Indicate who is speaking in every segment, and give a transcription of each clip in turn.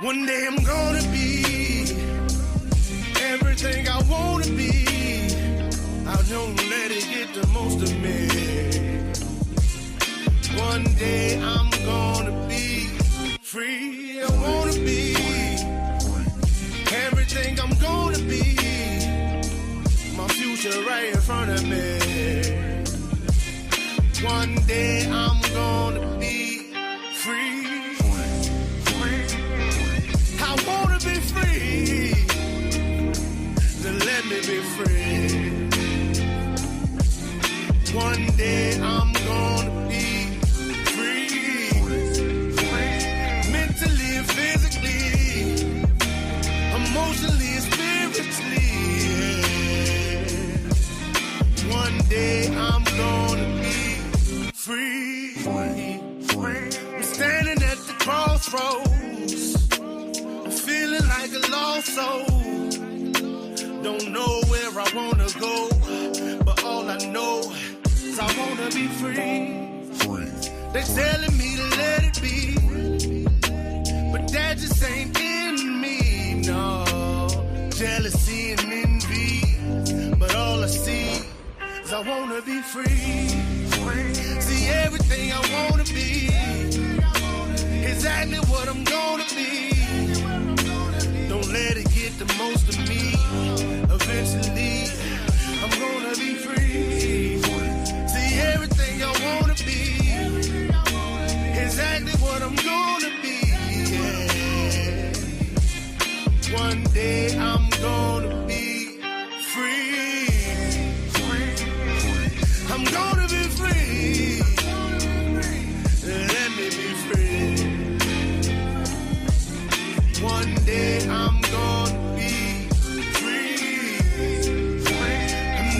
Speaker 1: One day I'm gonna be everything I wanna be. I don't let it get the most of me. One day I'm gonna be free. I wanna be everything I'm gonna be. My future right in front of me. One day I'm gonna be free. I wanna be free. Then let me be free. One day I'm gonna be free. Mentally and physically, emotionally and spiritually. Yeah. One day I'm gonna be free. I'm standing at the crossroads, feeling like a lost soul. Don't know where I wanna go, but all I know is I wanna be free. They're telling me to let it be, but that just ain't in me, no. Jealousy and envy, but all I see is I wanna be free. See everything I wanna be, exactly what I'm gonna be. Don't let it get the most of me. Eventually, I'm gonna be free. See everything I wanna be, exactly what I'm gonna be. Yeah. One day I'm gonna be free. I'm gonna be free. Let me be free. One day I'm gonna be free.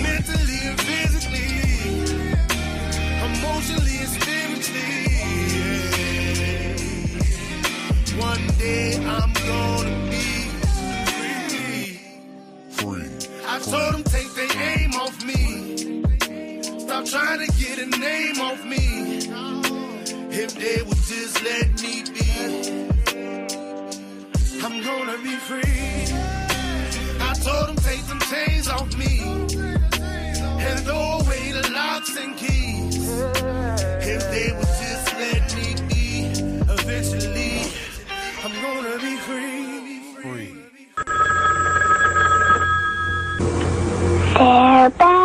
Speaker 1: Mentally and physically, emotionally and spiritually. Yeah. One day I'm gonna be free. I told them take their aim off me. Stop trying to get a name off me. If they would just let me be, I'm gonna be free. I told them take them chains off me and throw away the locks and keys. If they would just let me be, eventually I'm gonna be free. Free.
Speaker 2: They're back.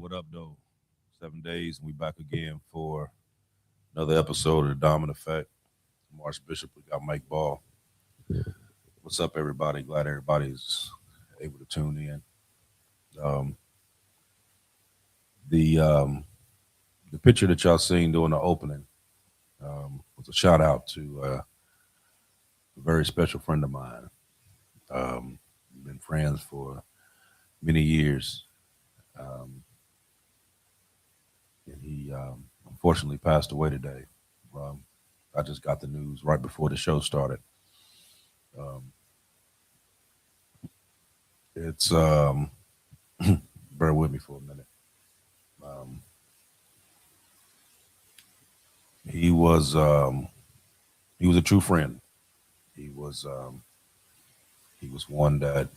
Speaker 3: What up, though? 7 days, and we back again for another episode of The Dominant Effect. I'm Archbishop. We got Mike Ball. What's up, everybody? Glad everybody's able to tune in. The picture that y'all seen during the opening was a shout out to a very special friend of mine. Been friends for many years. And he unfortunately passed away today. I just got the news right before the show started. It's bear with me for a minute. He was a true friend. He was one that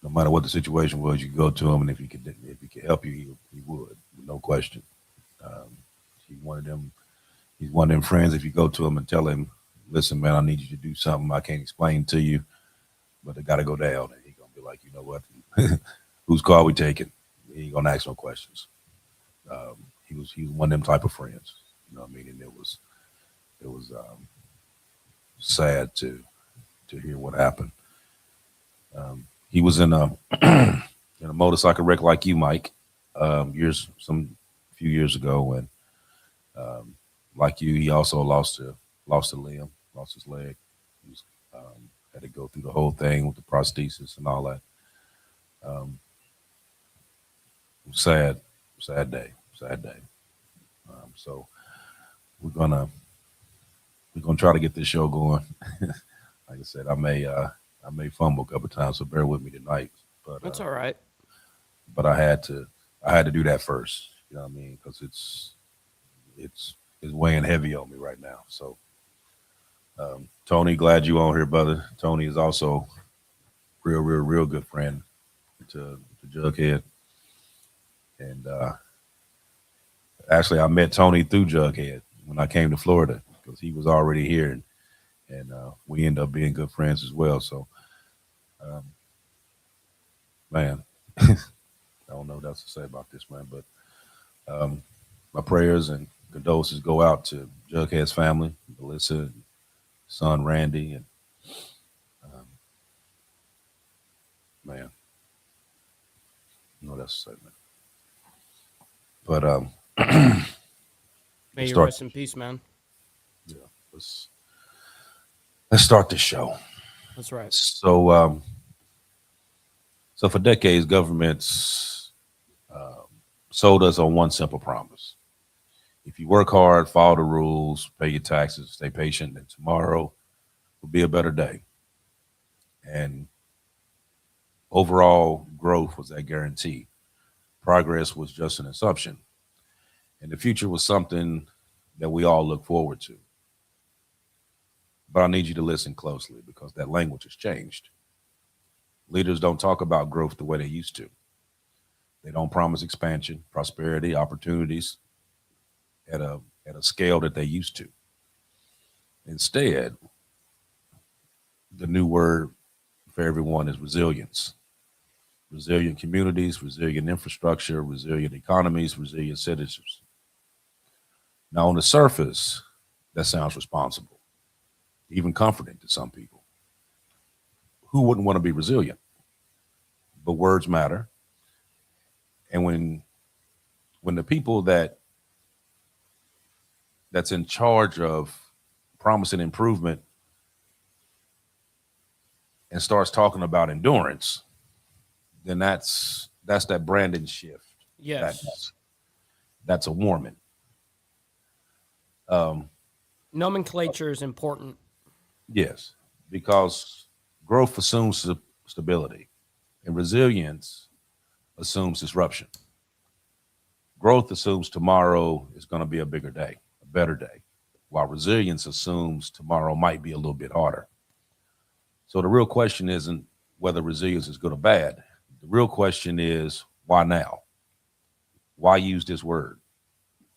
Speaker 3: no matter what the situation was, you could go to him, and if he could help you, he would, no question. He's one of them friends. If you go to him and tell him, "Listen, man, I need you to do something I can't explain to you, but it got to go down," and he's gonna be like, "You know what? Whose car we taking?" He ain't gonna ask no questions. He was one of them type of friends. You know what I mean? And it was sad to hear what happened. He was in a in a motorcycle wreck like you, Mike, few years ago, and Like you, he also lost a limb, lost his leg. He was, had to go through the whole thing with the prosthesis and all that. Um, sad, sad day. So we're gonna we're gonna try to get this show going. Like I said, I may fumble a couple of times, so bear with me tonight. But
Speaker 2: That's all right.
Speaker 3: but I had to do that first. You know what I mean? Because it's weighing heavy on me right now. So Tony, glad you on here, brother. Tony is also real good friend to Jughead, and actually I met Tony through Jughead when I came to Florida because he was already here, and we ended up being good friends as well. So, um, man, I don't know what else to say about this, man, but my prayers and condolences go out to Jughead's family, Melissa, and son Randy, and um, man, I know what else to say, man. But
Speaker 2: May
Speaker 3: let's
Speaker 2: you
Speaker 3: start.
Speaker 2: rest in peace, man.
Speaker 3: Yeah, let's start this show.
Speaker 2: That's right.
Speaker 3: So for decades, governments um, sold us on one simple promise: if you work hard, follow the rules, pay your taxes, stay patient, then tomorrow will be a better day. And overall growth was that guarantee. Progress was just an assumption, and the future was something that we all look forward to. But I need you to listen closely because that language has changed. Leaders don't talk about growth the way they used to. They don't promise expansion, prosperity, opportunities at a scale that they used to. Instead, the new word for everyone is resilience. Resilient communities, resilient infrastructure, resilient economies, resilient citizens. Now, on the surface, that sounds responsible, even comforting to some people. Who wouldn't want to be resilient? But words matter. And when the people that's in charge of promising improvement and starts talking about endurance, then that's that Brandon shift.
Speaker 2: Yes.
Speaker 3: That's a warming. Um,
Speaker 2: Nomenclature is important.
Speaker 3: yes, because growth assumes stability, and resilience assumes disruption. Growth assumes tomorrow is going to be a bigger day, a better day, while resilience assumes tomorrow might be a little bit harder. So the real question isn't whether resilience is good or bad. The real question is why now? Why use this word?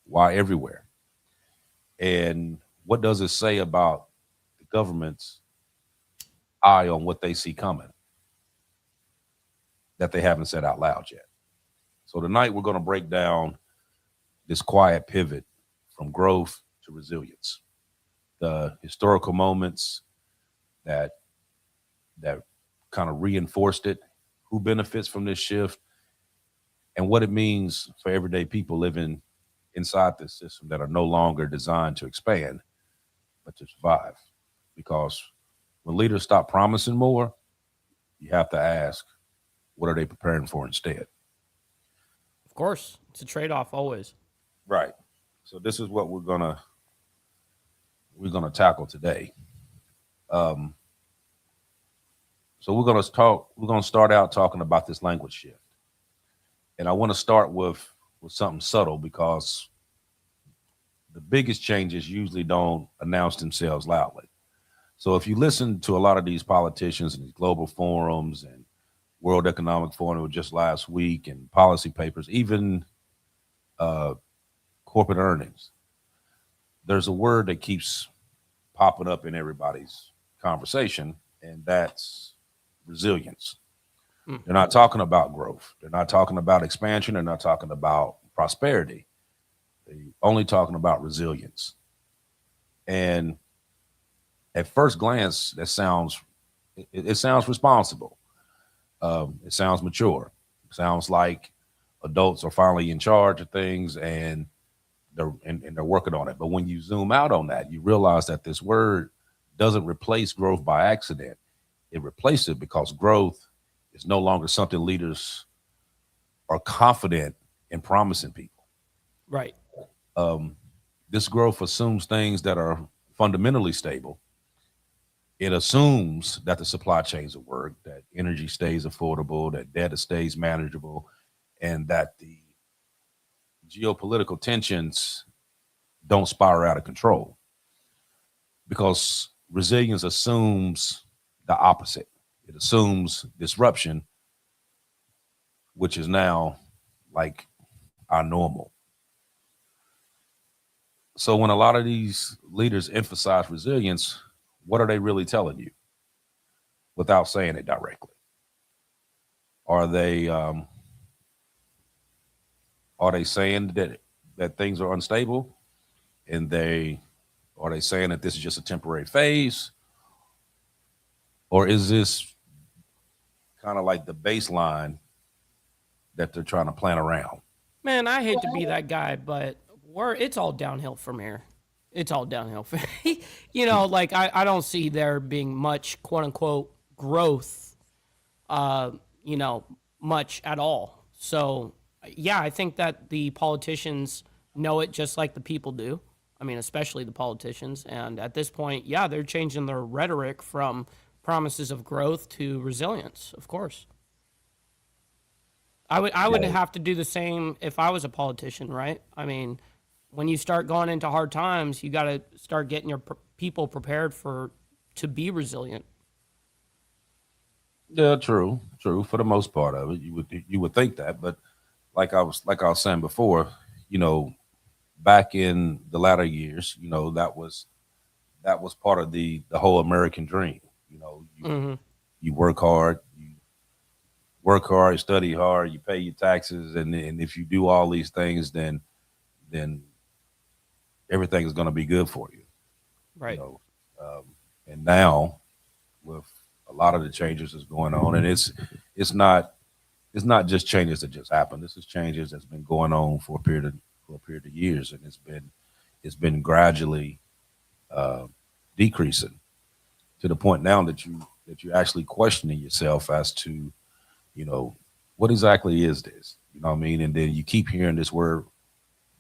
Speaker 3: Why everywhere? And what does it say about the government's eye on what they see coming that they haven't said out loud yet? So tonight we're going to break down this quiet pivot from growth to resilience, the historical moments that that kind of reinforced it, who benefits from this shift, and what it means for everyday people living inside this system that are no longer designed to expand, but to survive. Because when leaders stop promising more, you have to ask, what are they preparing for instead?
Speaker 2: Of course, it's a trade-off always.
Speaker 3: Right. So this is what we're gonna tackle today. Um, so we're gonna start out talking about this language shift. And I want to start with something subtle because the biggest changes usually don't announce themselves loudly. So if you listen to a lot of these politicians and these global forums and World Economic Forum just last week and policy papers, even uh, corporate earnings, there's a word that keeps popping up in everybody's conversation, and that's resilience.
Speaker 2: Mm.
Speaker 3: They're not talking about growth. They're not talking about expansion. They're not talking about prosperity. They're only talking about resilience. And at first glance, it sounds responsible. It sounds mature. It sounds like adults are finally in charge of things and and they're working on it. But when you zoom out on that, you realize that this word doesn't replace growth by accident. It replaces it because growth is no longer something leaders are confident in promising people.
Speaker 2: Right.
Speaker 3: Um, this growth assumes things that are fundamentally stable. It assumes that the supply chains will work, that energy stays affordable, that data stays manageable, and that the geopolitical tensions don't spiral out of control. Because resilience assumes the opposite. It assumes disruption, which is now like our normal. So when a lot of these leaders emphasize resilience, what are they really telling you without saying it directly? Are they saying that things are unstable, and they saying that this is just a temporary phase, or is this kind of like the baseline that they're trying to plan around?
Speaker 2: Man, I hate to be that guy, but it's all downhill from here. It's all downhill from like I don't see there being much quote unquote growth, uh, you know, much at all. So yeah, I think that the politicians know it just like the people do. I mean, especially the politicians. And at this point, yeah, they're changing their rhetoric from promises of growth to resilience, of course. I would
Speaker 3: Yeah,
Speaker 2: have to do the same if I was a politician, right? I mean, when you start going into hard times, you got to start getting your people prepared to be resilient.
Speaker 3: yeah, true. For the most part of it, you would think that, but like I was saying before, you know, back in the latter years, that was part of the whole American dream. You know,
Speaker 2: Hmm.
Speaker 3: you work hard, study hard, you pay your taxes, and if you do all these things, then everything is going to be good for you. You
Speaker 2: Right.
Speaker 3: know, um, and now with a lot of the changes that's going on, and it's not it's not just changes that just happened. This is changes that's been going on for a period of years, and it's been gradually uh, decreasing to the point now that you're actually questioning yourself as to you know what exactly is this. You know what I mean? And then you keep hearing this word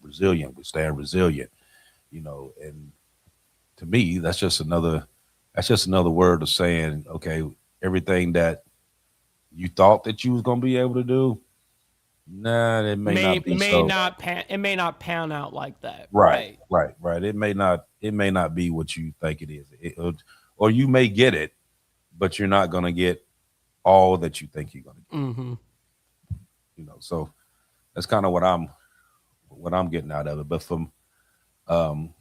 Speaker 3: resilient. We stand resilient. And to me, that's just another word of saying, okay, everything that you thought that you was gonna be able to do, nah, it may
Speaker 2: May
Speaker 3: not be
Speaker 2: may
Speaker 3: so.
Speaker 2: not pan it may not pan out like that.
Speaker 3: Right,
Speaker 2: Right.
Speaker 3: right, right. It may not be what you think it is. Or you may get it, but you're not gonna get all that you think you're gonna get.
Speaker 2: Hmm.
Speaker 3: So that's kind of what I'm getting out of it. Um,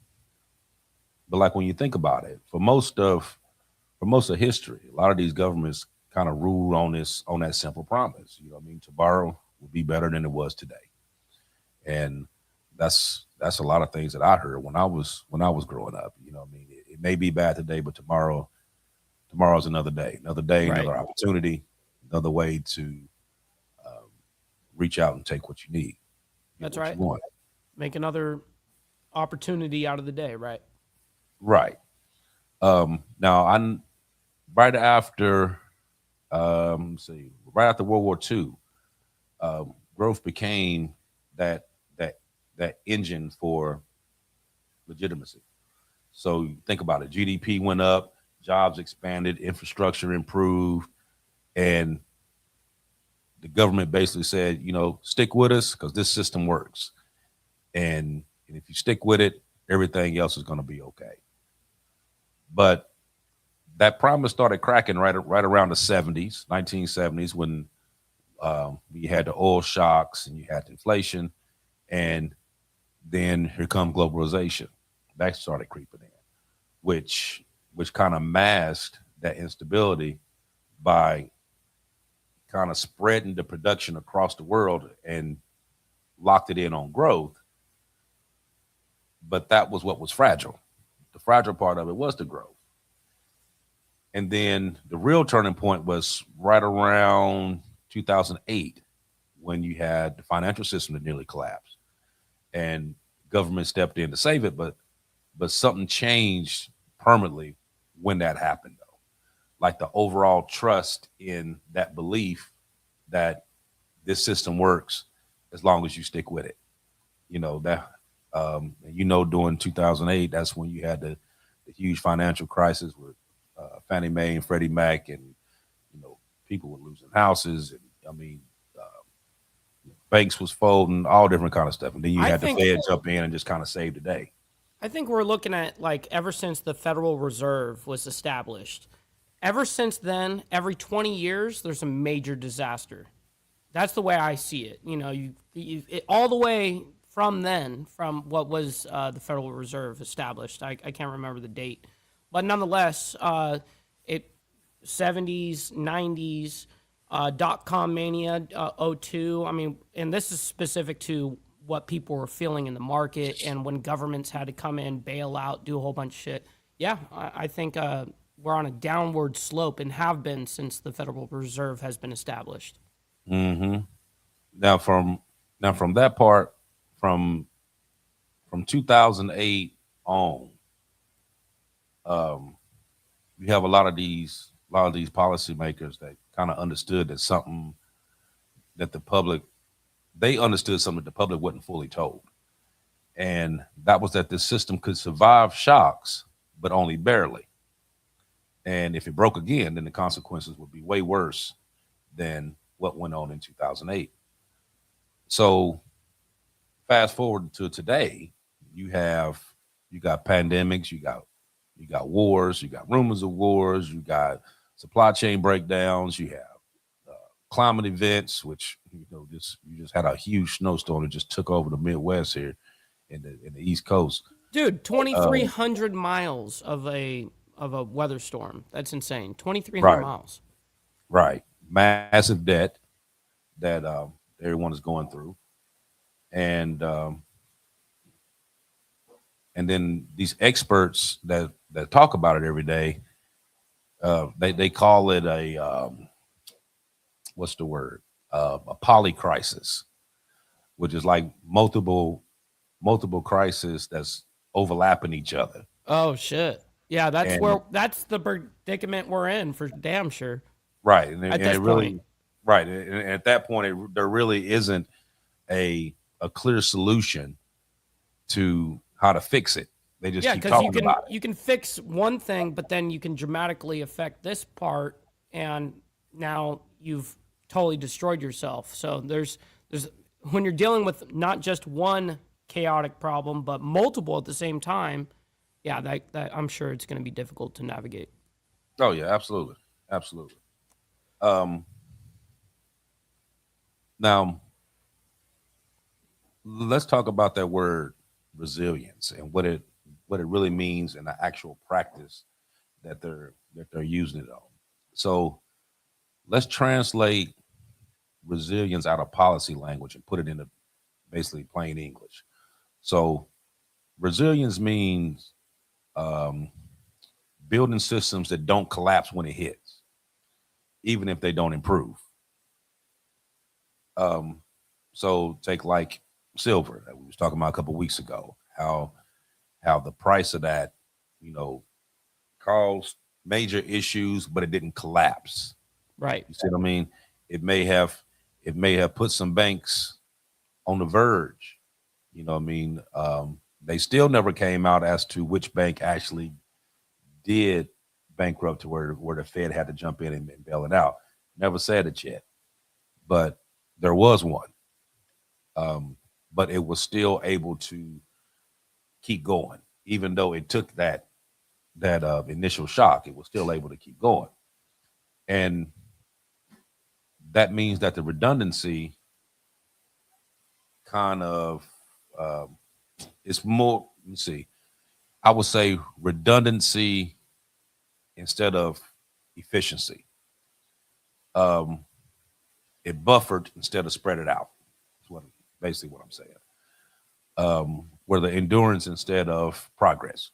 Speaker 3: but like when you think about it, for most of history, a lot of these governments kind of ruled on that simple promise. You know what I mean? Tomorrow will be better than it was today. And that's a lot of things that I heard when I was growing up. You know what I mean? It may be bad today, but tomorrow's another day,
Speaker 2: Right.
Speaker 3: another opportunity, another way to um, reach out and take what you need, get
Speaker 2: That's
Speaker 3: what you
Speaker 2: right.
Speaker 3: want.
Speaker 2: Make another opportunity out of the day. Right.
Speaker 3: Right. Now, I'm right after let's see, right after World War II, growth became that that that engine for legitimacy. So think about it: GDP went up, jobs expanded, infrastructure improved, and the government basically said, stick with us because this system works, and if you stick with it, everything else is going to be okay. But that promise started cracking right around the 70s, 1970s, when you had the oil shocks and you had inflation, and then here come globalization. That started creeping in, which kind of masked that instability by kind of spreading the production across the world and locked it in on growth. But that was what was fragile. The fragile part of it was the growth. And then the real turning point was right around 2008 when you had the financial system that nearly collapsed. And government stepped in to save it, but something changed permanently when that happened, though. Like the overall trust in that belief that this system works as long as you stick with it. You know that, during 2008, that's when you had the huge financial crisis with Fannie Mae and Freddie Mac, and people were losing houses, and I mean, banks was folding, all different kind of stuff, and then you
Speaker 2: I
Speaker 3: had the
Speaker 2: think
Speaker 3: Fed jump in and just kind of save the day.
Speaker 2: I think we're looking at, like, ever since the Federal Reserve was established, ever since then, every 20 years, there's a major disaster. That's the way I see it. All the way from then, from what was the Federal Reserve established. I can't remember the date, but nonetheless, it 70s, 90s, .com mania, '02. I mean, and this is specific to what people were feeling in the market, and when governments had to come in, bail out, do a whole bunch of shit. Yeah, I think we're on a downward slope and have been since the Federal Reserve has been established.
Speaker 3: Mm-hmm. Now from that part, from 2008 on, you have a lot of these policymakers that kind of understood that something that they understood something that the public wasn't fully told, and that was that this system could survive shocks, but only barely. And if it broke again, then the consequences would be way worse than what went on in 2008. So fast forward to today, you got pandemics, you got wars, you got rumors of wars, you got supply chain breakdowns, you have climate events, which you just had a huge snowstorm that just took over the Midwest here in the East Coast.
Speaker 2: Dude, 2,300 miles of a weather storm. That's insane. 2,300
Speaker 3: Right.
Speaker 2: miles.
Speaker 3: Right. Massive debt that everyone is going through. And then these experts that talk about it every day, they call it a what's the word? A poly crisis, which is like multiple crises that's overlapping each other.
Speaker 2: Oh shit. Yeah, that's the predicament we're in for damn sure.
Speaker 3: Right. And
Speaker 2: at
Speaker 3: and
Speaker 2: this
Speaker 3: it really,
Speaker 2: point.
Speaker 3: right. And at that point, there really isn't a clear solution to how to fix it. They just keep talking about it.
Speaker 2: You can fix one thing, but then you can dramatically affect this part, and now you've totally destroyed yourself. So there's when you're dealing with not just one chaotic problem, but multiple at the same time. Yeah, that I'm sure it's going to be difficult to navigate.
Speaker 3: Oh yeah, absolutely, absolutely. Now let's talk about that word resilience and what it really means in the actual practice that they're using it on. So let's translate resilience out of policy language and put it into basically plain English. So resilience means building systems that don't collapse when it hits, even if they don't improve. So take like silver that we was talking about a couple of weeks ago, how the price of that, caused major issues, but it didn't collapse.
Speaker 2: Right.
Speaker 3: You see what I mean? It may have put some banks on the verge. You know what I mean? They still never came out as to which bank actually did bankrupt to where the Fed had to jump in and bail it out. Never said it yet, but there was one. But it was still able to keep going, even though it took that initial shock. It was still able to keep going, and that means that the redundancy kind of it's more. Let's see. I would say redundancy instead of efficiency. It buffered instead of spread it out. That's basically what I'm saying. Where the endurance instead of progress.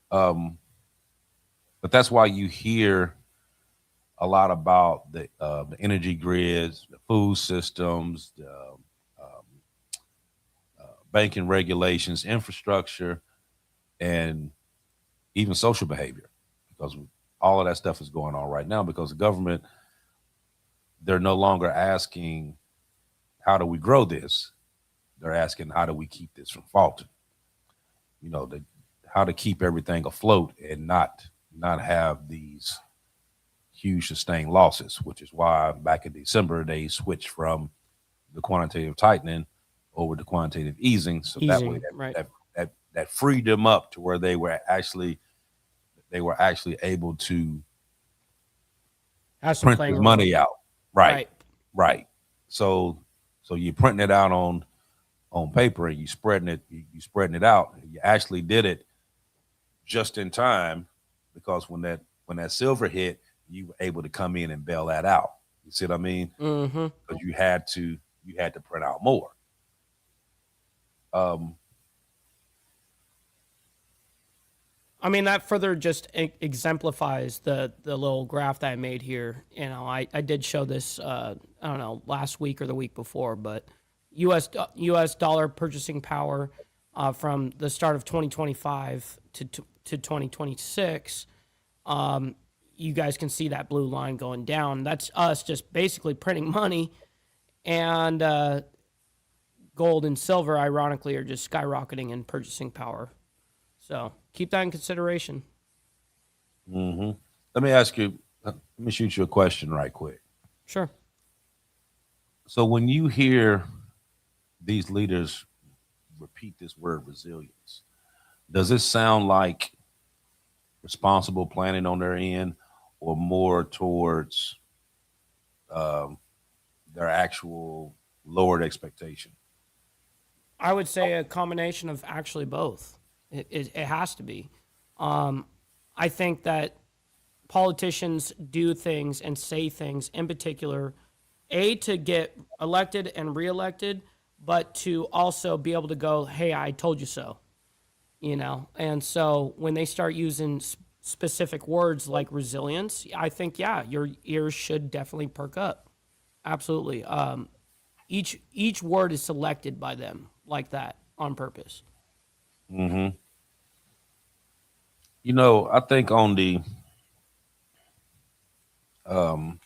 Speaker 3: But that's why you hear a lot about the energy grids, the food systems, banking regulations, infrastructure, and even social behavior, because all of that stuff is going on right now because the government, they're no longer asking, how do we grow this? They're asking, how do we keep this from faltering? How to keep everything afloat and not have these huge sustained losses, which is why back in December they switched from the quantitative tightening over to quantitative easing, so that way
Speaker 2: Easing, right?
Speaker 3: that freed them up to where they were actually able to
Speaker 2: Has some
Speaker 3: print
Speaker 2: playing
Speaker 3: this
Speaker 2: around.
Speaker 3: money out. Right,
Speaker 2: Right.
Speaker 3: right. So you're printing it out on paper and you spreading it out. You actually did it just in time because when that silver hit, you were able to come in and bail that out. You see what I mean?
Speaker 2: Mm-hmm.
Speaker 3: Because you had to print out more. Um,
Speaker 2: I mean, that further just exemplifies the little graph that I made here. I did show this, I don't know, last week or the week before, but U.S. dollar purchasing power from the start of 2025 to 2026. You guys can see that blue line going down. That's us just basically printing money, and gold and silver, ironically, are just skyrocketing in purchasing power. So keep that in consideration.
Speaker 3: mhm. Let me ask you. Let me shoot you a question right quick.
Speaker 2: Sure.
Speaker 3: So when you hear these leaders repeat this word resilience, does it sound like responsible planning on their end, or more towards um, their actual lowered expectation?
Speaker 2: I would say a combination of actually both. It has to be. Um, I think that politicians do things and say things in particular, A, to get elected and reelected, but to also be able to go, hey, I told you so. And so when they start using specific words like resilience, I think, yeah, your ears should definitely perk up. Absolutely. Each word is selected by them like that on purpose.
Speaker 3: Hmm. I think on the um,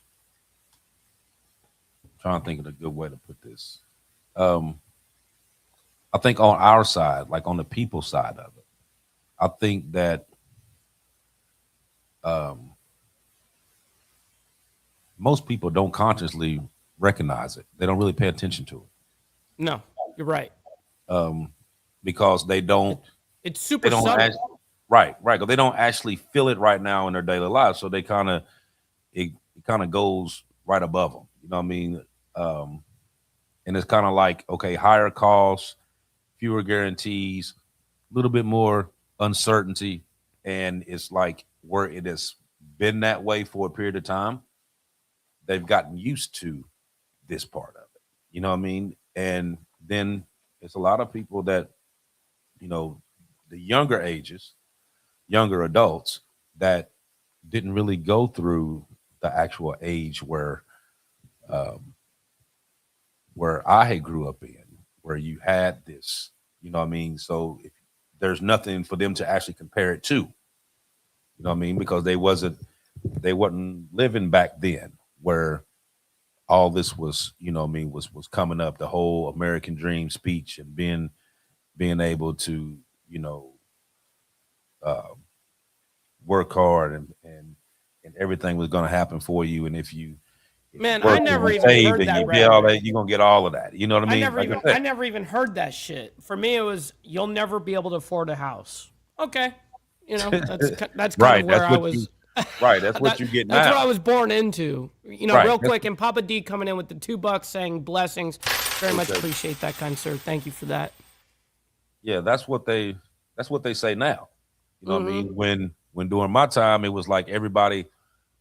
Speaker 3: trying to think of a good way to put this. Um, I think on our side, like on the people side of it, I think that um, most people don't consciously recognize it. They don't really pay attention to
Speaker 2: No, you're right.
Speaker 3: it because they don't.
Speaker 2: It's
Speaker 3: They
Speaker 2: super
Speaker 3: don't act,
Speaker 2: subtle.
Speaker 3: right. Because they don't actually feel it right now in their daily lives, so they it kind of goes right above them. You know what I mean? Um, and it's kind of like, okay, higher costs, fewer guarantees, a little bit more uncertainty, and it's like where it has been that way for a period of time. They've gotten used to this part of it. You know what I mean? And then it's a lot of people that, you know, the younger ages, younger adults that didn't really go through the actual age um, where I had grew up in, where you had this, you know what I mean? So if there's nothing for them to actually compare it to, you know what I mean? Because they wasn't living back then where all this was, you know what I mean, was coming up, the whole American dream speech and being able to, you know, uh, work hard and everything was going to happen for you. And if you
Speaker 2: Man, I
Speaker 3: worked and
Speaker 2: never
Speaker 3: you
Speaker 2: even
Speaker 3: saved
Speaker 2: heard
Speaker 3: and
Speaker 2: that
Speaker 3: you did all
Speaker 2: rhetoric.
Speaker 3: that, you're gonna get all of that. You know what I mean? Like I
Speaker 2: I
Speaker 3: said,
Speaker 2: never even heard that shit. For me, it was you'll never be able to afford a house. Okay, that's kind of
Speaker 3: right.
Speaker 2: where
Speaker 3: That's
Speaker 2: I
Speaker 3: what you
Speaker 2: was.
Speaker 3: right. That's what
Speaker 2: that
Speaker 3: you get
Speaker 2: that's what I
Speaker 3: now.
Speaker 2: was born into.
Speaker 3: Right.
Speaker 2: Real quick, and Papa D coming in with the $2 saying blessings. Very much
Speaker 3: Okay.
Speaker 2: appreciate that, kind sir. Thank you for that.
Speaker 3: Yeah, that's what they say now. You know what I
Speaker 2: Hmm.
Speaker 3: mean? When during my time, it was like everybody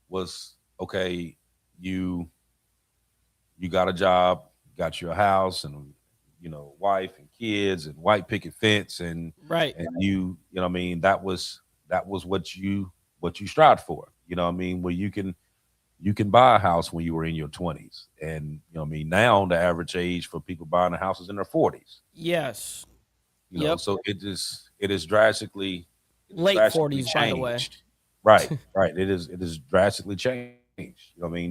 Speaker 3: was okay. You you got a job, got your house, and wife and kids, and white picket fence, and
Speaker 2: Right.
Speaker 3: you know what I mean. That was what you strived for. You know what I mean? Where you can buy a house when you were in your 20s, and you know what I mean. Now the average age for people buying a house is in their 40s.
Speaker 2: Yes. Yep.
Speaker 3: So it is drastically
Speaker 2: Late 40s, by the way.
Speaker 3: changed. Right, right. It is drastically changed.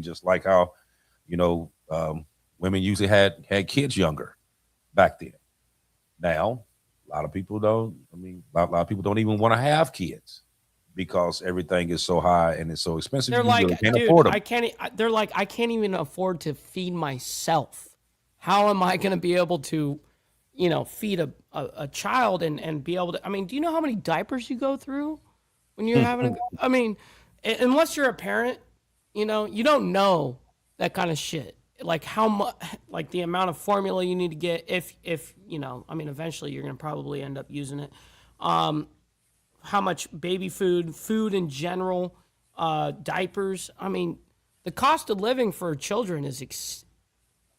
Speaker 3: Just like how, you know, women usually had kids younger back then. Now, a lot of people don't. A lot of people don't even want to have kids because everything is so high and it's so expensive.
Speaker 2: They're
Speaker 3: You
Speaker 2: like,
Speaker 3: really can't
Speaker 2: dude,
Speaker 3: afford them.
Speaker 2: they're like, I can't even afford to feed myself. How am I going to be able to, feed a child and be able to, do you know how many diapers you go through when you're having unless you're a parent, you don't know that kind of shit. Like how much, like the amount of formula you need to get if eventually you're going to probably end up using it. How much baby food in general, diapers. The cost of living for children is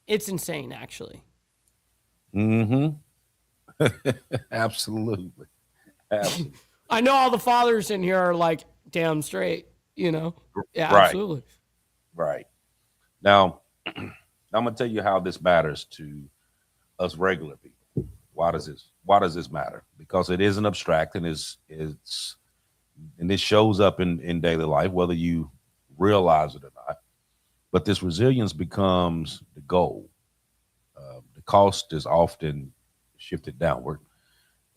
Speaker 2: it's insane, actually.
Speaker 3: Mm-hmm. Absolutely. Absolutely.
Speaker 2: I know all the fathers in here are like, damn straight, Yeah,
Speaker 3: Right.
Speaker 2: absolutely.
Speaker 3: Right. Now, I'm gonna tell you how this matters to us regular people. Why does this matter? Because it isn't abstract and and this shows up in daily life, whether you realize it or not. But this resilience becomes the goal. The cost is often shifted downward.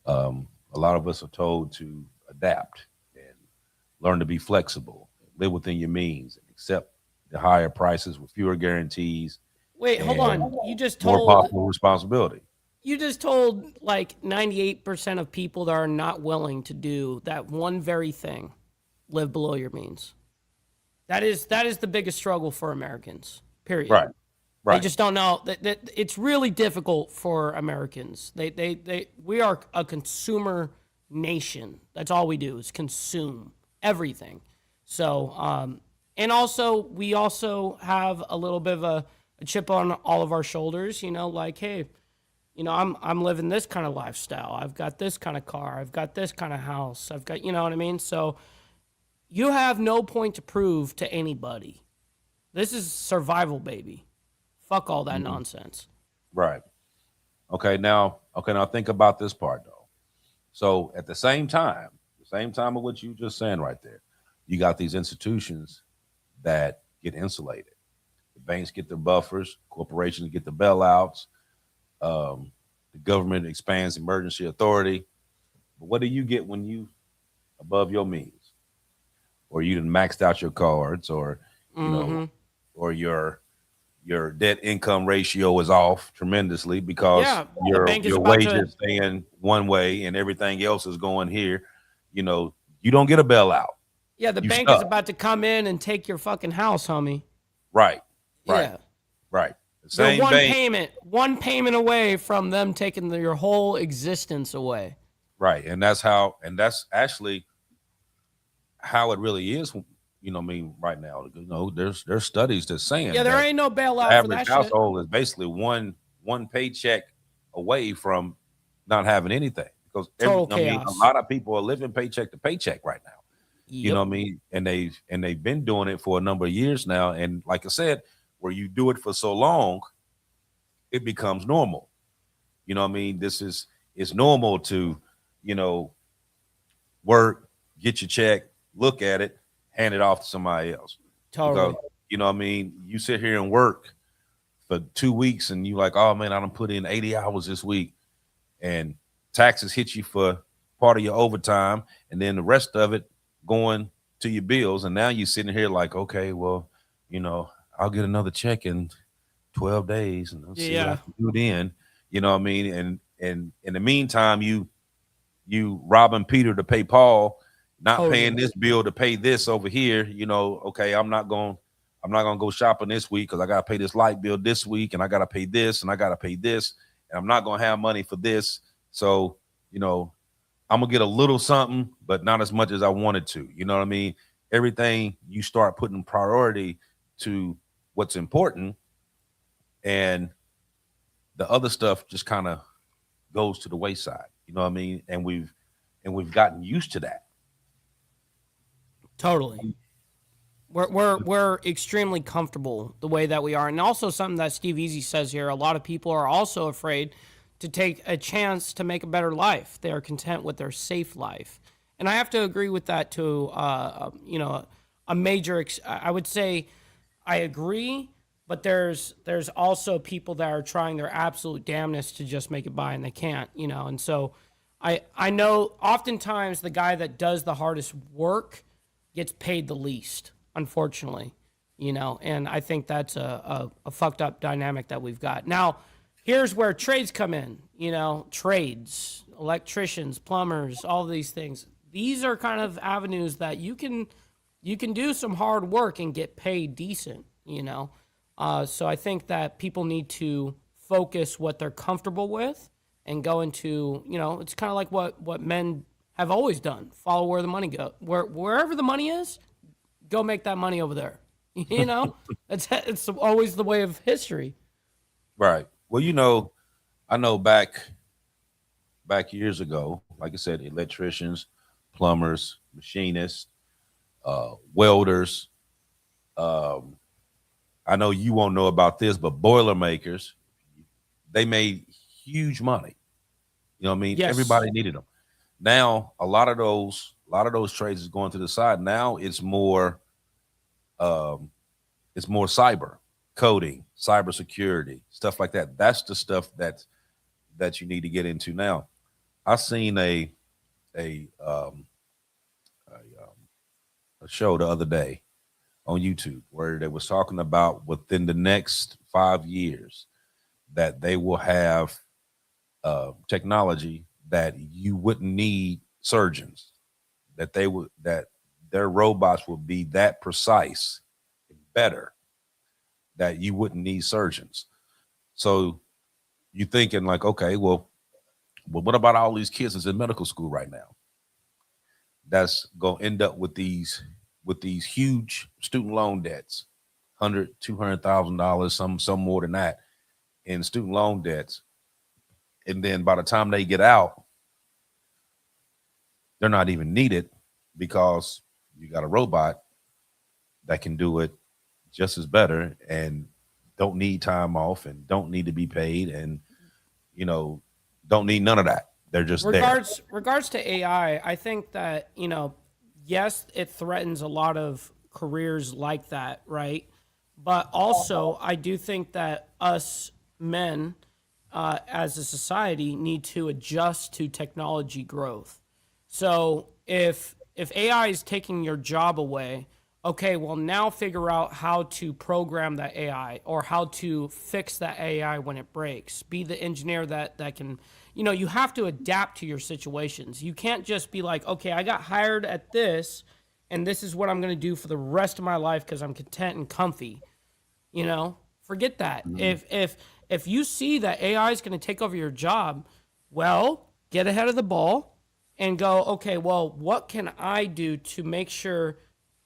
Speaker 3: A lot of us are told to adapt and learn to be flexible, live within your means, and accept the higher prices with fewer guarantees.
Speaker 2: Wait, hold on.
Speaker 3: More possible responsibility.
Speaker 2: You just told like 98% of people that are not willing to do that one very thing, live below your means. That is the biggest struggle for Americans. Period.
Speaker 3: Right. Right.
Speaker 2: They just don't know that it's really difficult for Americans. We are a consumer nation. That's all we do is consume everything. So, and also we also have a little bit of a chip on all of our shoulders. Like, hey, I'm living this kind of lifestyle. I've got this kind of car. I've got this kind of house. I've got, you know what I mean? So you have no point to prove to anybody. This is survival, baby. Fuck all that nonsense.
Speaker 3: Right. Now think about this part though. So at the same time of what you just saying right there, you got these institutions that get insulated. The banks get their buffers, corporations get the bailouts, the government expands emergency authority. But what do you get when you above your means? Or you done maxed out your cards, or or your debt income ratio is off tremendously because your wages staying one way and everything else is going here. You don't get a bailout.
Speaker 2: Yeah, the bank is about to come in and take your fucking house, homie.
Speaker 3: Right.
Speaker 2: Yeah.
Speaker 3: Right. The
Speaker 2: same one payment away from them taking your whole existence away.
Speaker 3: Right. And that's actually how it really is. Right now, there's studies that's saying
Speaker 2: there ain't no bailout.
Speaker 3: The
Speaker 2: for that
Speaker 3: average household
Speaker 2: shit.
Speaker 3: is basically one paycheck away from not having anything because a lot of people are living paycheck to paycheck right now.
Speaker 2: Yep.
Speaker 3: You know what I mean? And they've been doing it for a number of years now. And like I said, where you do it for so long, it becomes normal. You know what I mean? It's normal to, work, get your check, look at it, hand it off to somebody else.
Speaker 2: Totally.
Speaker 3: Because, you know what I mean? You sit here and work for 2 weeks and you like, oh man, I done put in 80 hours this week, and taxes hit you for part of your overtime and then the rest of it going to your bills. And now you're sitting here like, okay, well, I'll get another check in 12 days and I'll see what I can do then. You know what I mean? And in the meantime, you robbing Peter to pay Paul, not paying this bill to pay this over here. Okay, I'm not going to go shopping this week because I got to pay this light bill this week, and I got to pay this, and I got to pay this, and I'm not going to have money for this. So, I'm going to get a little something, but not as much as I wanted to. You know what I mean? Everything you start putting priority to what's important, and the other stuff just kind of goes to the wayside. You know what I mean? And we've gotten used to that.
Speaker 2: Totally. We're extremely comfortable the way that we are. And also something that Steve Easy says here, a lot of people are also afraid to take a chance to make a better life. They are content with their safe life. And I have to agree with that to, a major, I would say I agree, but there's also people that are trying their absolute damnedest to just make it by and they can't, and so I know oftentimes the guy that does the hardest work gets paid the least, unfortunately, and I think that's a fucked up dynamic that we've got. Now, here's where trades come in, trades, electricians, plumbers, all these things. These are kind of avenues that you can do some hard work and get paid decent, So I think that people need to focus what they're comfortable with and go into, it's kind of like what men have always done. Follow where the money goes. Wherever the money is, go make that money over there. It's always the way of history.
Speaker 3: Right. Well, I know back years ago, like I said, electricians, plumbers, machinists, welders. I know you won't know about this, but Boilermakers, they made huge money. You know what I mean?
Speaker 2: Yes.
Speaker 3: Everybody needed them. Now, a lot of those trades is going to the side. Now it's more cyber coding, cybersecurity, stuff like that. That's the stuff that you need to get into now. I seen a show the other day on YouTube where they was talking about within the next 5 years that they will have technology that you wouldn't need surgeons, that their robots will be that precise and better that you wouldn't need surgeons. So you're thinking like, okay, well, what about all these kids that's in medical school right now? That's going to end up with these huge student loan debts, $100,000-$200,000, some more than that in student loan debts. And then by the time they get out, they're not even needed because you got a robot that can do it just as better and don't need time off and don't need to be paid and, don't need none of that. They're just
Speaker 2: regards to AI, I think that, yes, it threatens a lot of careers like that, right? But also, I do think that us men, as a society, need to adjust to technology growth. So if AI is taking your job away, okay, well, now figure out how to program that AI or how to fix that AI when it breaks. Be the engineer that can, you have to adapt to your situations. You can't just be like, okay, I got hired at this, and this is what I'm going to do for the rest of my life because I'm content and comfy. Forget that. Mm-hmm. If you see that AI is going to take over your job, well, get ahead of the ball and go, okay, well, what can I do to make sure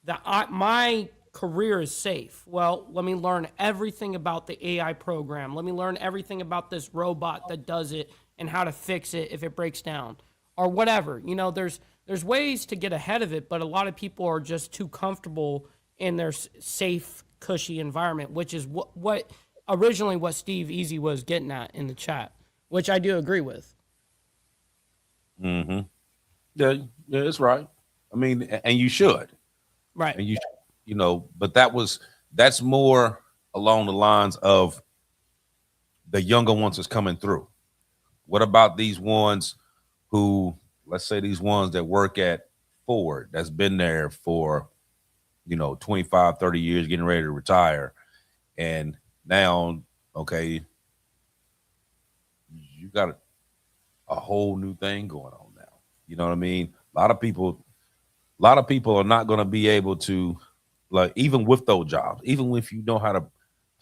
Speaker 2: that my career is safe? Well, let me learn everything about the AI program. Let me learn everything about this robot that does it and how to fix it if it breaks down or whatever. There's ways to get ahead of it, but a lot of people are just too comfortable in their safe, cushy environment, which is what originally what Steve Easy was getting at in the chat, which I do agree with.
Speaker 3: Mm-hmm. Yeah, that's right. I mean, and you should.
Speaker 2: Right.
Speaker 3: And but that's more along the lines of the younger ones that's coming through. What about these ones who, let's say these ones that work at Ford, that's been there for, 25, 30 years, getting ready to retire. And now, okay, you got a whole new thing going on now. You know what I mean? A lot of people are not going to be able to, like, even with those jobs, even if you know how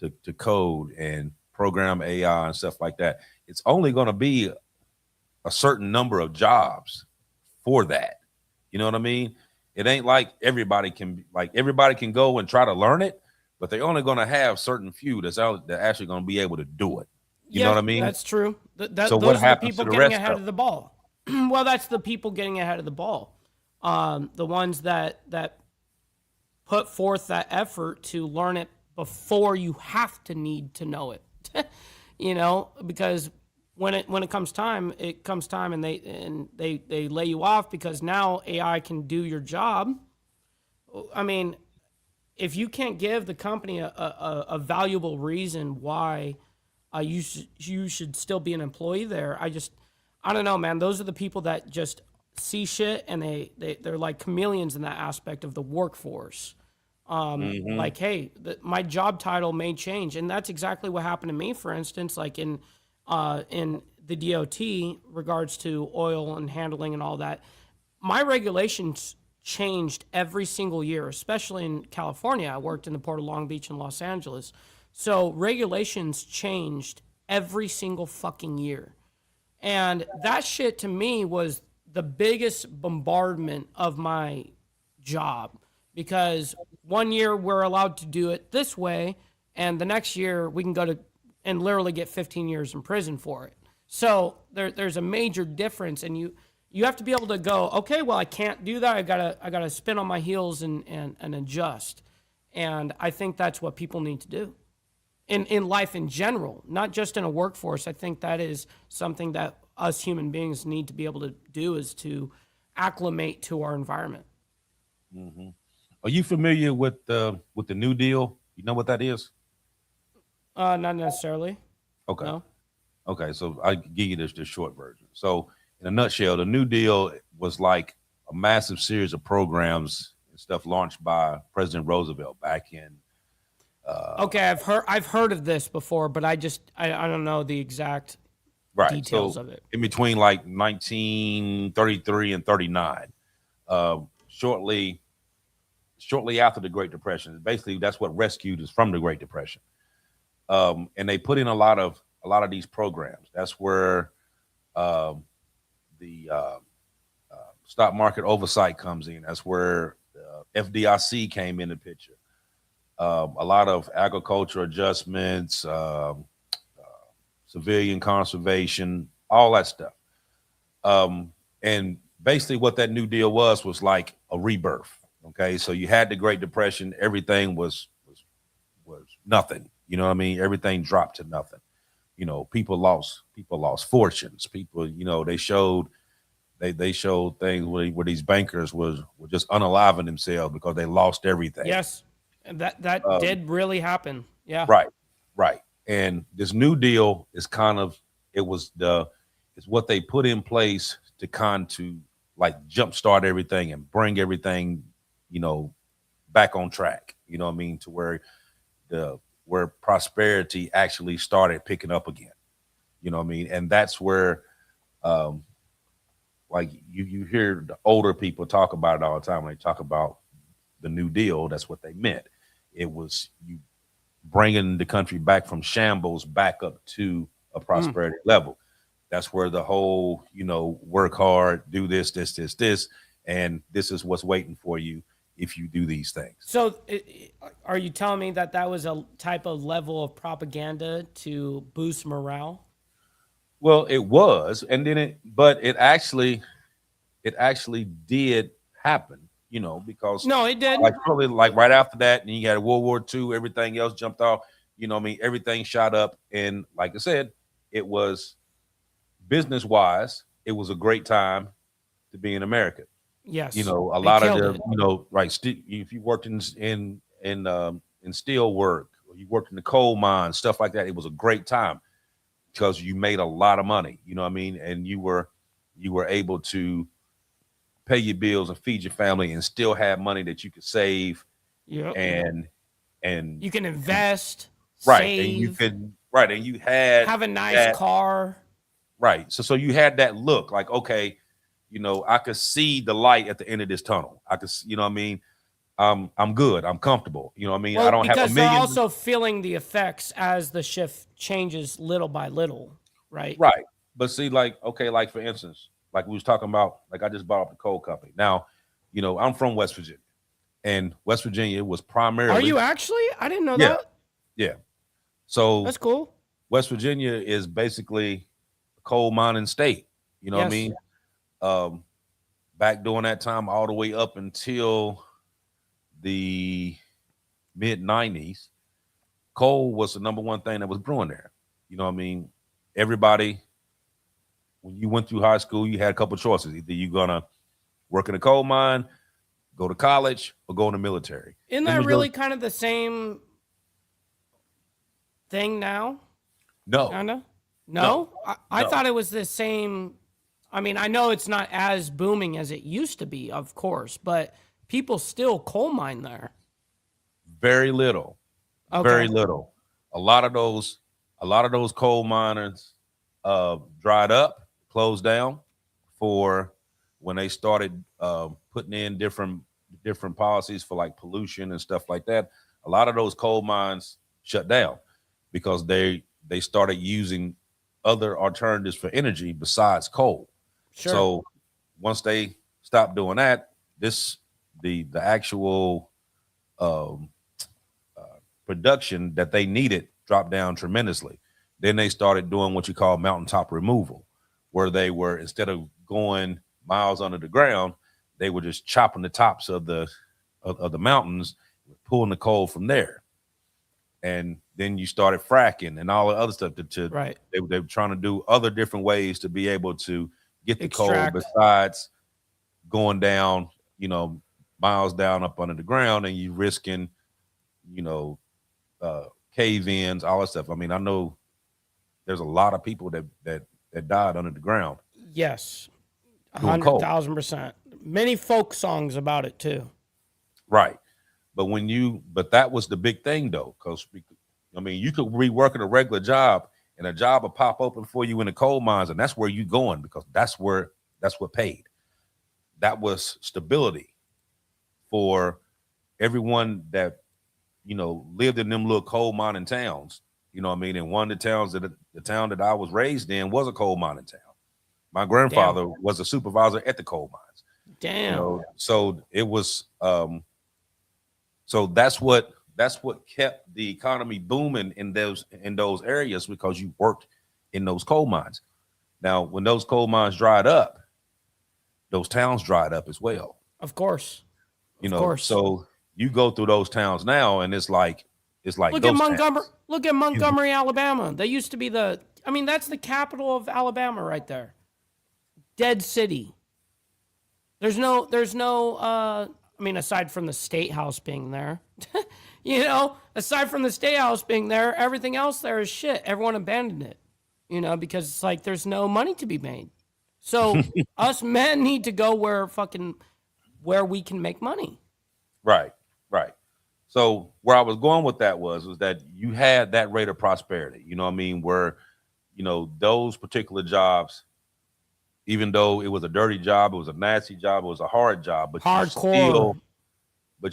Speaker 3: to code and program AI and stuff like that, it's only going to be a certain number of jobs for that. You know what I mean? It ain't like everybody can go and try to learn it, but they're only going to have certain few that's actually going to be able to do it. You know what I mean?
Speaker 2: That's true.
Speaker 3: So
Speaker 2: those
Speaker 3: what
Speaker 2: are the
Speaker 3: happens
Speaker 2: people
Speaker 3: to the
Speaker 2: getting
Speaker 3: rest
Speaker 2: ahead
Speaker 3: of
Speaker 2: of the ball. Well, that's the people getting ahead of the ball. The ones that put forth that effort to learn it before you have to need to know it. Because when it comes time, and they lay you off because now AI can do your job. I mean, if you can't give the company a valuable reason why you should still be an employee there, I don't know, man. Those are the people that just see shit and they're like chameleons in that aspect of the workforce. Like, hey, my job title may change, and that's exactly what happened to me. For instance, like in the DOT regards to oil and handling and all that, my regulations changed every single year, especially in California. I worked in the Port of Long Beach and Los Angeles. So regulations changed every single fucking year. And that shit to me was the biggest bombardment of my job because one year we're allowed to do it this way, and the next year we can go to and literally get 15 years in prison for it. So there's a major difference, and you have to be able to go, okay, well, I can't do that. I gotta spin on my heels and adjust. And I think that's what people need to do in life in general, not just in a workforce. I think that is something that us human beings need to be able to do, is to acclimate to our environment.
Speaker 3: Are you familiar with the New Deal? You know what that is?
Speaker 2: Not necessarily.
Speaker 3: Okay.
Speaker 2: No.
Speaker 3: Okay, so I give you this short version. So, in a nutshell, the New Deal was like a massive series of programs and stuff launched by President Roosevelt back in.
Speaker 2: Okay, I've heard of this before, but I don't know the exact details of it.
Speaker 3: In between like 1933 and 39, shortly after the Great Depression, basically that's what rescued us from the Great Depression. And they put in a lot of these programs. That's where the stock market oversight comes in. That's where FDIC came in the picture. A lot of agriculture adjustments, civilian conservation, all that stuff. And basically what that New Deal was like a rebirth. Okay, so you had the Great Depression. Everything was nothing. You know what I mean? Everything dropped to nothing. You know, people lost fortunes. People, you know, they showed things where these bankers were just unaliving themselves because they lost everything.
Speaker 2: Yes, and that did really happen. Yeah.
Speaker 3: Right. And this New Deal is it's what they put in place to like jumpstart everything and bring everything, you know, back on track. You know what I mean? To where prosperity actually started picking up again. You know what I mean? And that's where, like you hear the older people talk about it all the time. When they talk about the New Deal, that's what they meant. It was you bringing the country back from shambles back up to a prosperity level. That's where the whole, you know, work hard, do this, and this is what's waiting for you if you do these things.
Speaker 2: So are you telling me that was a type of level of propaganda to boost morale?
Speaker 3: Well, it was, and then it actually did happen, you know, because
Speaker 2: no, it did.
Speaker 3: Like probably like right after that, and you had World War II, everything else jumped off. You know what I mean? Everything shot up, and like I said, it was business wise, it was a great time to be in America.
Speaker 2: Yes,
Speaker 3: you know, a lot of the, you know, right. If you worked in steel work, or you worked in the coal mine, stuff like that, it was a great time because you made a lot of money. You know what I mean? And you were able to pay your bills and feed your family, and still have money that you could save.
Speaker 2: Yeah,
Speaker 3: and
Speaker 2: you can invest,
Speaker 3: right?
Speaker 2: Save,
Speaker 3: and you could and you had
Speaker 2: have a nice car.
Speaker 3: Right. So you had that look like, okay, you know, I could see the light at the end of this tunnel. I could, you know what I mean? I'm good. I'm comfortable. You know what I mean?
Speaker 2: Well,
Speaker 3: I don't have a million.
Speaker 2: Because they're also feeling the effects as the shift changes little by little, right?
Speaker 3: Right. But see, like, okay, like for instance, like we was talking about, like I just bought up the coal company. Now, you know, I'm from West Virginia, and West Virginia was primarily.
Speaker 2: Are you actually? I didn't know that.
Speaker 3: Yeah. So
Speaker 2: that's cool.
Speaker 3: West Virginia is basically a coal mining state. You know what I mean? Back during that time, all the way up until the mid 90s, coal was the number one thing that was brewing there. You know what I mean? Everybody when you went through high school, you had a couple choices. Either you're gonna work in a coal mine, go to college, or go in the military.
Speaker 2: Isn't that really kind of the same thing now?
Speaker 3: No.
Speaker 2: Kinda?
Speaker 3: No.
Speaker 2: No? I
Speaker 3: No.
Speaker 2: thought it was the same. I mean, I know it's not as booming as it used to be, of course, but people still coal mine there.
Speaker 3: Very little.
Speaker 2: Okay.
Speaker 3: Very little. A lot of those coal miners dried up, closed down for when they started putting in different policies for like pollution and stuff like that. A lot of those coal mines shut down because they started using other alternatives for energy besides coal.
Speaker 2: Sure.
Speaker 3: So once they stopped doing that, the actual production that they needed dropped down tremendously. Then they started doing what you call mountaintop removal, where they were, instead of going miles under the ground, they were just chopping the tops of the mountains, pulling the coal from there. And then you started fracking and all the other stuff.
Speaker 2: Right.
Speaker 3: They were trying to do other different ways to be able to get the
Speaker 2: Extract.
Speaker 3: coal besides going down, miles down up under the ground, and you risking, cave-ins, all that stuff. I mean, I know there's a lot of people that died under the ground.
Speaker 2: Yes.
Speaker 3: Doing coal.
Speaker 2: 100,000%. Many folk songs about it too.
Speaker 3: Right. But that was the big thing though, because I mean, you could be working a regular job and a job will pop open for you in the coal mines, and that's where you're going because that's what paid. That was stability for everyone that lived in them little coal mining towns. You know what I mean? And one of the towns the town that I was raised in was a coal mining town. My grandfather was a supervisor at the coal mines.
Speaker 2: Damn.
Speaker 3: So it was so that's what kept the economy booming in those areas, because you worked in those coal mines. Now, when those coal mines dried up, those towns dried up as well.
Speaker 2: Of course.
Speaker 3: So you go through those towns now, and it's like
Speaker 2: look at Montgomery. Look at Montgomery, Alabama. They used to be that's the capital of Alabama right there. Dead city. There's no aside from the state house being there, aside from the state house being there, everything else there is shit. Everyone abandoned it, because it's like there's no money to be made. So us men need to go where we can make money.
Speaker 3: Right. So where I was going with that was that you had that rate of prosperity, where, those particular jobs, even though it was a dirty job, it was a nasty job, it was a hard job, but
Speaker 2: hardcore.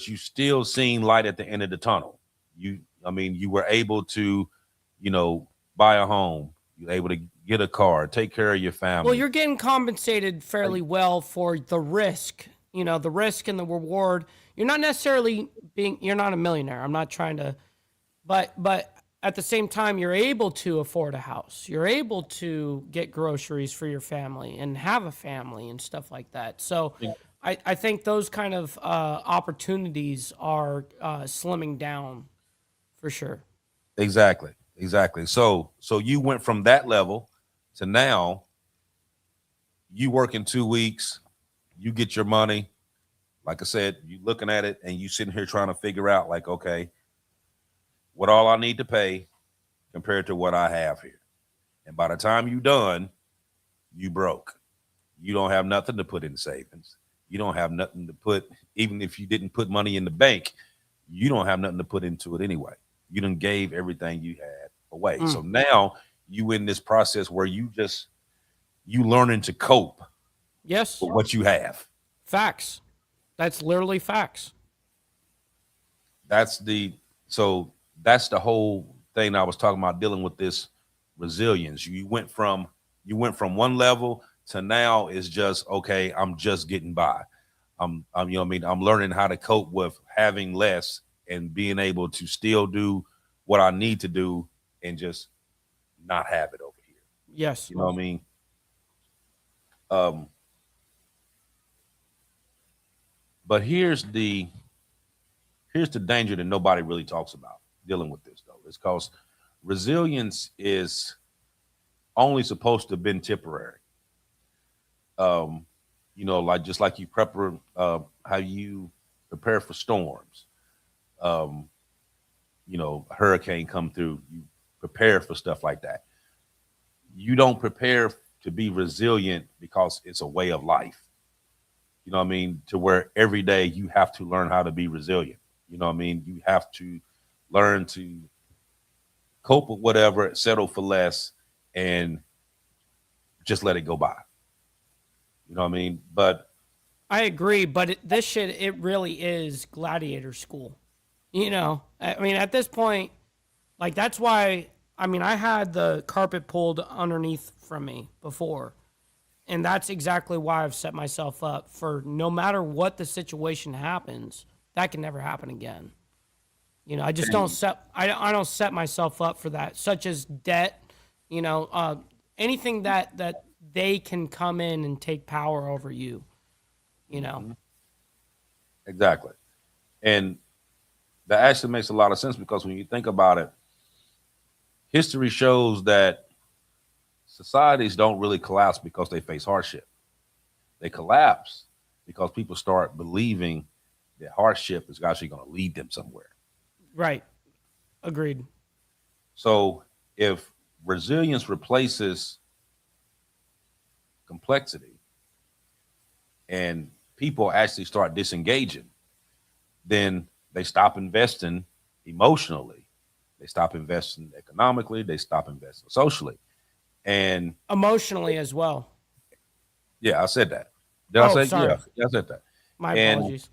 Speaker 3: you still seen light at the end of the tunnel. You were able to, buy a home, you were able to get a car, take care of your family.
Speaker 2: Well, you're getting compensated fairly well for the risk, the risk and the reward. You're not necessarily you're not a millionaire. I'm not trying to, but at the same time, you're able to afford a house. You're able to get groceries for your family and have a family and stuff like that. So I think those kind of opportunities are slimming down for sure.
Speaker 3: Exactly. So you went from that level to now you work in 2 weeks, you get your money. Like I said, you looking at it and you sitting here trying to figure out like, okay, what all I need to pay compared to what I have here. And by the time you done, you broke. You don't have nothing to put in savings. You don't have nothing to put, even if you didn't put money in the bank, you don't have nothing to put into it anyway. You done gave everything you had away. So now you in this process where you learning to cope.
Speaker 2: Yes.
Speaker 3: With what you have.
Speaker 2: Facts. That's literally facts.
Speaker 3: That's the whole thing I was talking about, dealing with this resilience. You went from one level to now is just, okay, I'm just getting by. I'm learning how to cope with having less and being able to still do what I need to do and just not have it over here.
Speaker 2: Yes.
Speaker 3: You know what I mean? But here's the danger that nobody really talks about dealing with this, though. It's because resilience is only supposed to have been temporary. um, like just like you how you prepare for storms. Um, a hurricane come through, you prepare for stuff like that. You don't prepare to be resilient because it's a way of life. You know what I mean? To where every day you have to learn how to be resilient. You know what I mean? You have to learn to cope with whatever, settle for less, and just let it go by. You know what I mean? But
Speaker 2: I agree, but this shit, it really is gladiator school. I mean, at this point, like, that's why, I mean, I had the carpet pulled underneath from me before. And that's exactly why I've set myself up for no matter what the situation happens, that can never happen again. I just I don't set myself up for that, such as debt, anything that they can come in and take power over you, you know.
Speaker 3: Mhm. Exactly. And that actually makes a lot of sense because when you think about it, history shows that societies don't really collapse because they face hardship. They collapse because people start believing that hardship is actually going to lead them somewhere.
Speaker 2: Right. Agreed.
Speaker 3: So if resilience replaces complexity and people actually start disengaging, then they stop investing emotionally. They stop investing economically. They stop investing socially. And
Speaker 2: Emotionally as well.
Speaker 3: yeah, I said that. Did I
Speaker 2: Oh,
Speaker 3: say
Speaker 2: sorry.
Speaker 3: yeah, I said that.
Speaker 2: My
Speaker 3: And
Speaker 2: apologies.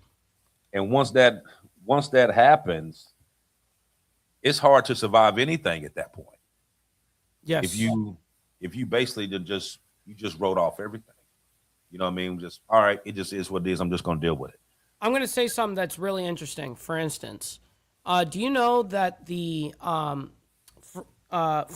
Speaker 3: and once that happens, it's hard to survive anything at that point. If
Speaker 2: Yes.
Speaker 3: you basically you just wrote off everything. You know what I mean? Just all right, it just is what it is. I'm just gonna deal with it.
Speaker 2: I'm going to say something that's really interesting. For instance, do you know that for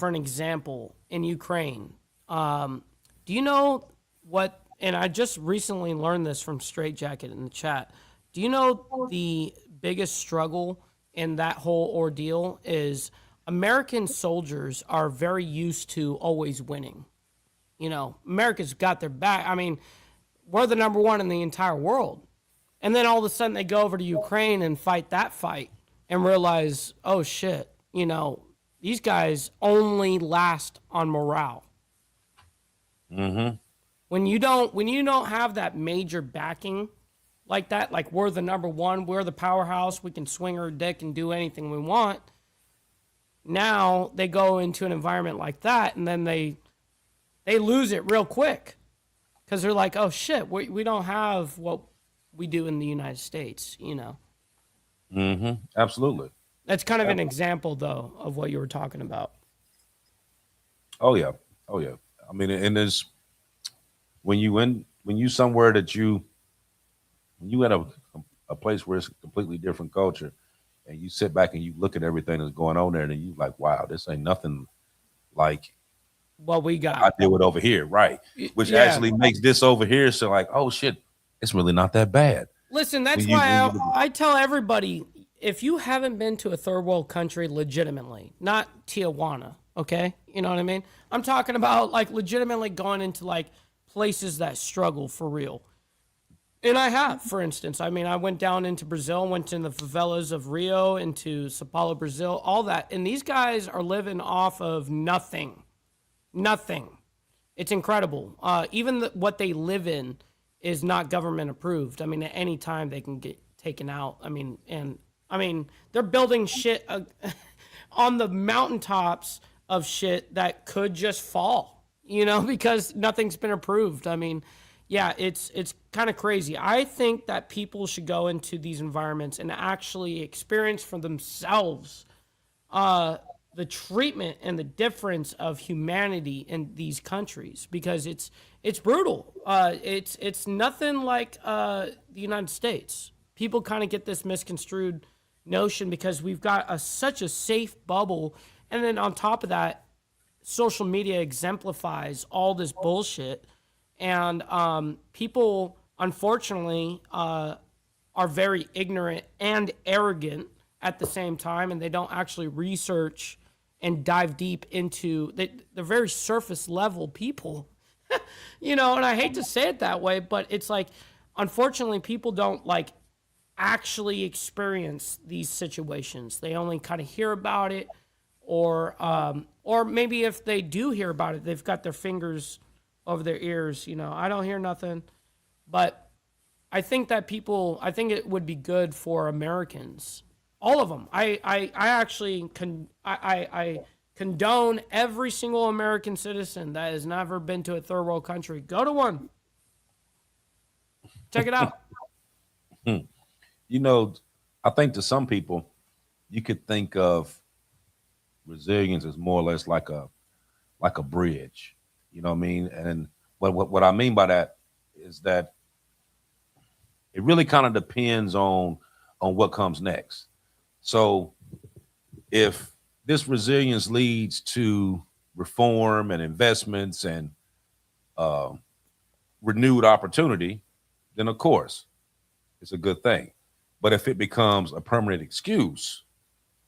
Speaker 2: an example, in Ukraine, do you know what? And I just recently learned this from Straight Jacket in the chat. Do you know the biggest struggle in that whole ordeal is American soldiers are very used to always winning. America's got their back. I mean, we're the number one in the entire world. And then all of a sudden they go over to Ukraine and fight that fight and realize, oh shit, these guys only last on morale.
Speaker 3: Mm-hmm.
Speaker 2: When you don't have that major backing like that, like we're the number one, we're the powerhouse, we can swing our dick and do anything we want. Now they go into an environment like that and then they lose it real quick because they're like, oh shit, we don't have what we do in the United States.
Speaker 3: Mm-hmm. Absolutely.
Speaker 2: That's kind of an example, though, of what you were talking about.
Speaker 3: Oh yeah. Oh yeah. I mean, and there's when you somewhere that when you in a place where it's a completely different culture, and you sit back and you look at everything that's going on there, and you like, wow, this ain't nothing like
Speaker 2: What we got.
Speaker 3: I deal with over here, right? Which
Speaker 2: Yeah.
Speaker 3: actually makes this over here so like, oh shit, it's really not that bad.
Speaker 2: Listen, that's
Speaker 3: When you-
Speaker 2: why
Speaker 3: when you-
Speaker 2: I tell everybody, if you haven't been to a third world country legitimately, not Tijuana, okay? You know what I mean? I'm talking about like legitimately going into like places that struggle for real. And I have, for instance. I mean, I went down into Brazil, went in the favelas of Rio, into Sao Paulo, Brazil, all that. And these guys are living off of nothing. Nothing. It's incredible. Even what they live in is not government approved. I mean, at any time they can get taken out. I mean, they're building shit on the mountaintops of shit that could just fall, because nothing's been approved. I mean, yeah, it's kind of crazy. I think that people should go into these environments and actually experience for themselves the treatment and the difference of humanity in these countries, because it's brutal. It's nothing like the United States. People kind of get this misconstrued notion because we've got such a safe bubble, and then on top of that, social media exemplifies all this bullshit, and people unfortunately are very ignorant and arrogant at the same time, and they don't actually research and dive deep into they're very surface level people. And I hate to say it that way, but it's like, unfortunately, people don't like actually experience these situations. They only kind of hear about it, or maybe if they do hear about it, they've got their fingers over their ears. I don't hear nothing, but I think it would be good for Americans, all of them. I actually I condone every single American citizen that has never been to a third world country. Go to one. Check it out.
Speaker 3: You know, I think to some people, you could think of resilience as more or less like a bridge. You know what I mean? And what I mean by that is that it really kind of depends on what comes next. So if this resilience leads to reform and investments and uh, renewed opportunity, then of course it's a good thing. But if it becomes a permanent excuse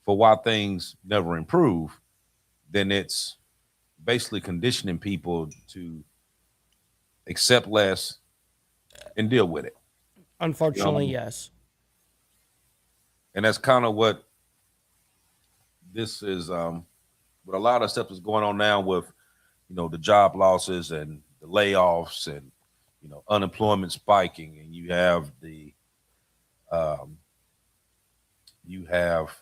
Speaker 3: for why things never improve, then it's basically conditioning people to accept less and deal with it. You know what I
Speaker 2: Unfortunately,
Speaker 3: mean?
Speaker 2: yes.
Speaker 3: And that's kind of what this is. With a lot of stuff that's going on now with, the job losses and the layoffs and, unemployment spiking, and um, you have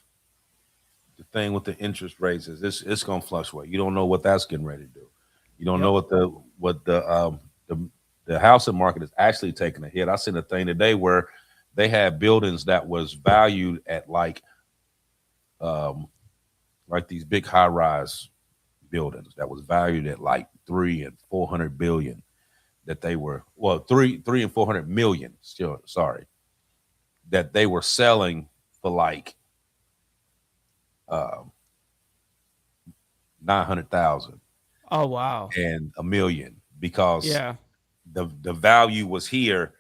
Speaker 3: the thing with the interest rates is it's going to fluctuate. You don't know what that's getting ready to do. You don't know
Speaker 2: Yep.
Speaker 3: what the housing market is actually taking a hit. I seen a thing today where they had buildings that was valued at like these big high rise buildings that was valued at like 300 and 400 billion, that they were, well, three and 400 million, still sorry, that they were selling for like um 900,000
Speaker 2: Oh wow.
Speaker 3: and a million, because
Speaker 2: Yeah.
Speaker 3: the value was here,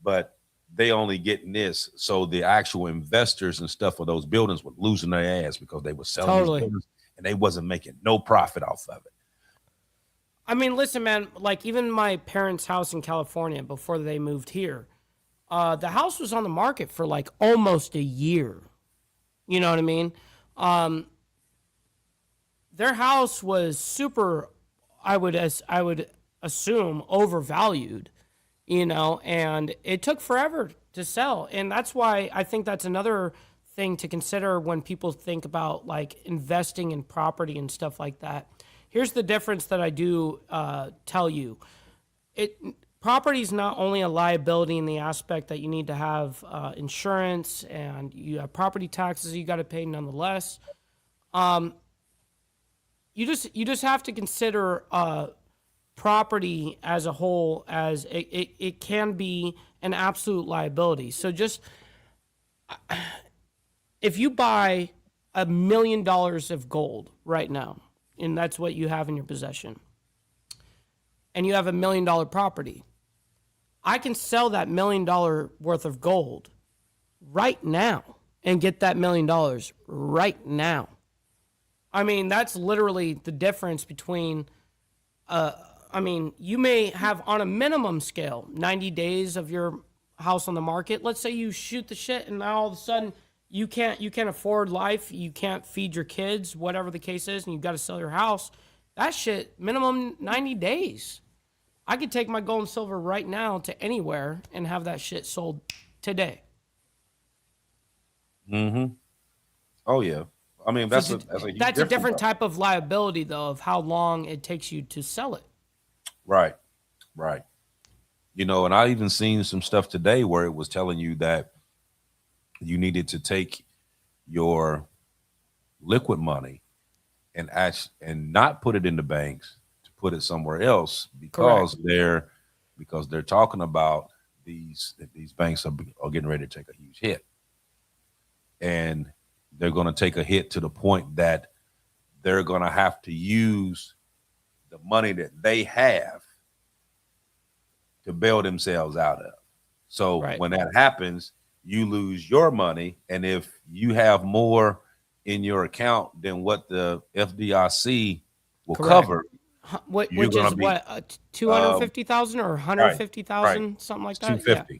Speaker 3: but they only getting this. So the actual investors and stuff for those buildings were losing their ass because they were selling these
Speaker 2: Totally.
Speaker 3: buildings and they wasn't making no profit off of it.
Speaker 2: I mean, listen, man. Like even my parents' house in California before they moved here, the house was on the market for like almost a year. You know what I mean? Um, their house was super. I would assume overvalued. And it took forever to sell. And that's why I think that's another thing to consider when people think about like investing in property and stuff like that. Here's the difference that I do tell you. It Property is not only a liability in the aspect that you need to have insurance and you have property taxes you got to pay nonetheless. Um, you just have to consider property as a whole as it can be an absolute liability. So just if you buy $1 million of gold right now, and that's what you have in your possession, and you have $1 million property, I can sell that $1 million worth of gold right now and get that $1 million right now. I mean, that's literally the difference between you may have on a minimum scale 90 days of your house on the market. Let's say you shoot the shit and now all of a sudden you can't afford life, you can't feed your kids, whatever the case is, and you've got to sell your house. That shit, minimum 90 days. I could take my gold and silver right now to anywhere and have that shit sold today.
Speaker 3: Mm-hmm. Oh yeah. I mean,
Speaker 2: So
Speaker 3: that's a huge
Speaker 2: that's a
Speaker 3: difference,
Speaker 2: different
Speaker 3: though.
Speaker 2: type of liability though of how long it takes you to sell it.
Speaker 3: Right. Right. And I even seen some stuff today where it was telling you that you needed to take your liquid money and not put it in the banks, to put it somewhere else,
Speaker 2: Correct.
Speaker 3: because they're talking about these banks are getting ready to take a huge hit, and they're going to take a hit to the point that they're going to have to use the money that they have to bail themselves out of. So
Speaker 2: Right.
Speaker 3: when that happens, you lose your money. And if you have more in your account than what the FDIC will
Speaker 2: Correct.
Speaker 3: cover, you're
Speaker 2: Which
Speaker 3: going
Speaker 2: is
Speaker 3: to be
Speaker 2: what 250,000 or
Speaker 3: right,
Speaker 2: 150,000, something like
Speaker 3: it's
Speaker 2: that. Yeah.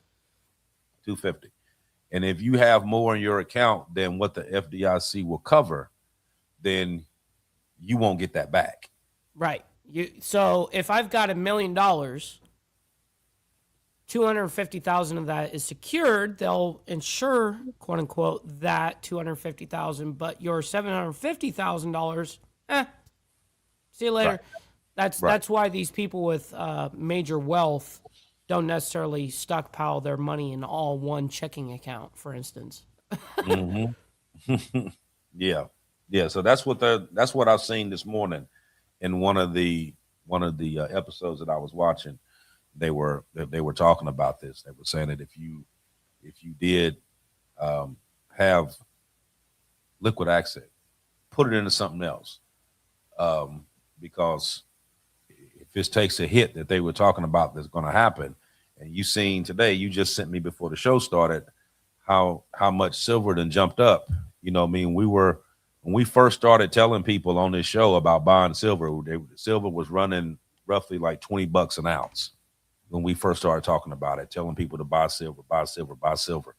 Speaker 3: 250. And if you have more in your account than what the FDIC will cover, then you won't get that back.
Speaker 2: Right. So if I've got $1 million, 250,000 of that is secured. They'll insure, quote unquote, that 250,000, but your $750,000, see you later.
Speaker 3: Right.
Speaker 2: That's why these people with major wealth don't necessarily stockpile their money in all one checking account, for instance.
Speaker 3: Mm-hmm. Yeah. So that's what I've seen this morning in one of the episodes that I was watching. They were talking about this. They were saying that if you did have liquid asset, put it into something else, because if this takes a hit that they were talking about that's going to happen, and you seen today, you just sent me before the show started how much silver done jumped up. You know, I mean, when we first started telling people on this show about buying silver, silver was running roughly like $20 an ounce. When we first started talking about it, telling people to buy silver, buy silver, buy silver.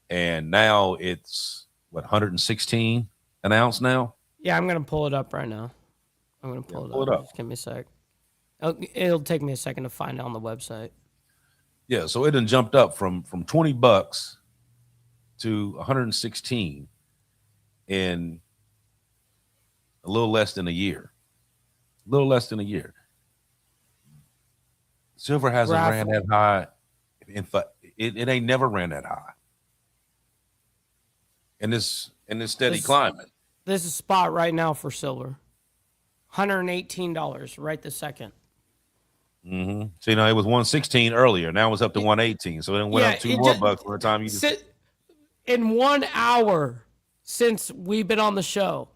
Speaker 3: And now it's what, 116 an ounce now?
Speaker 2: Yeah, I'm going to pull it up right now. I'm going to pull it up. Just give me a sec. It'll take me a second to find it on the website.
Speaker 3: Yeah, so it done jumped up from $20 to 116 in a little less than a year. Silver hasn't ran that high. In fact, it ain't never ran that high. And it's steady climbing.
Speaker 2: This is spot right now for silver. $118 right this second.
Speaker 3: Mm-hmm. So, it was 116 earlier. Now it's up to 118. So it went up $2 more bucks for the time you just...
Speaker 2: In 1 hour since we've been on the show,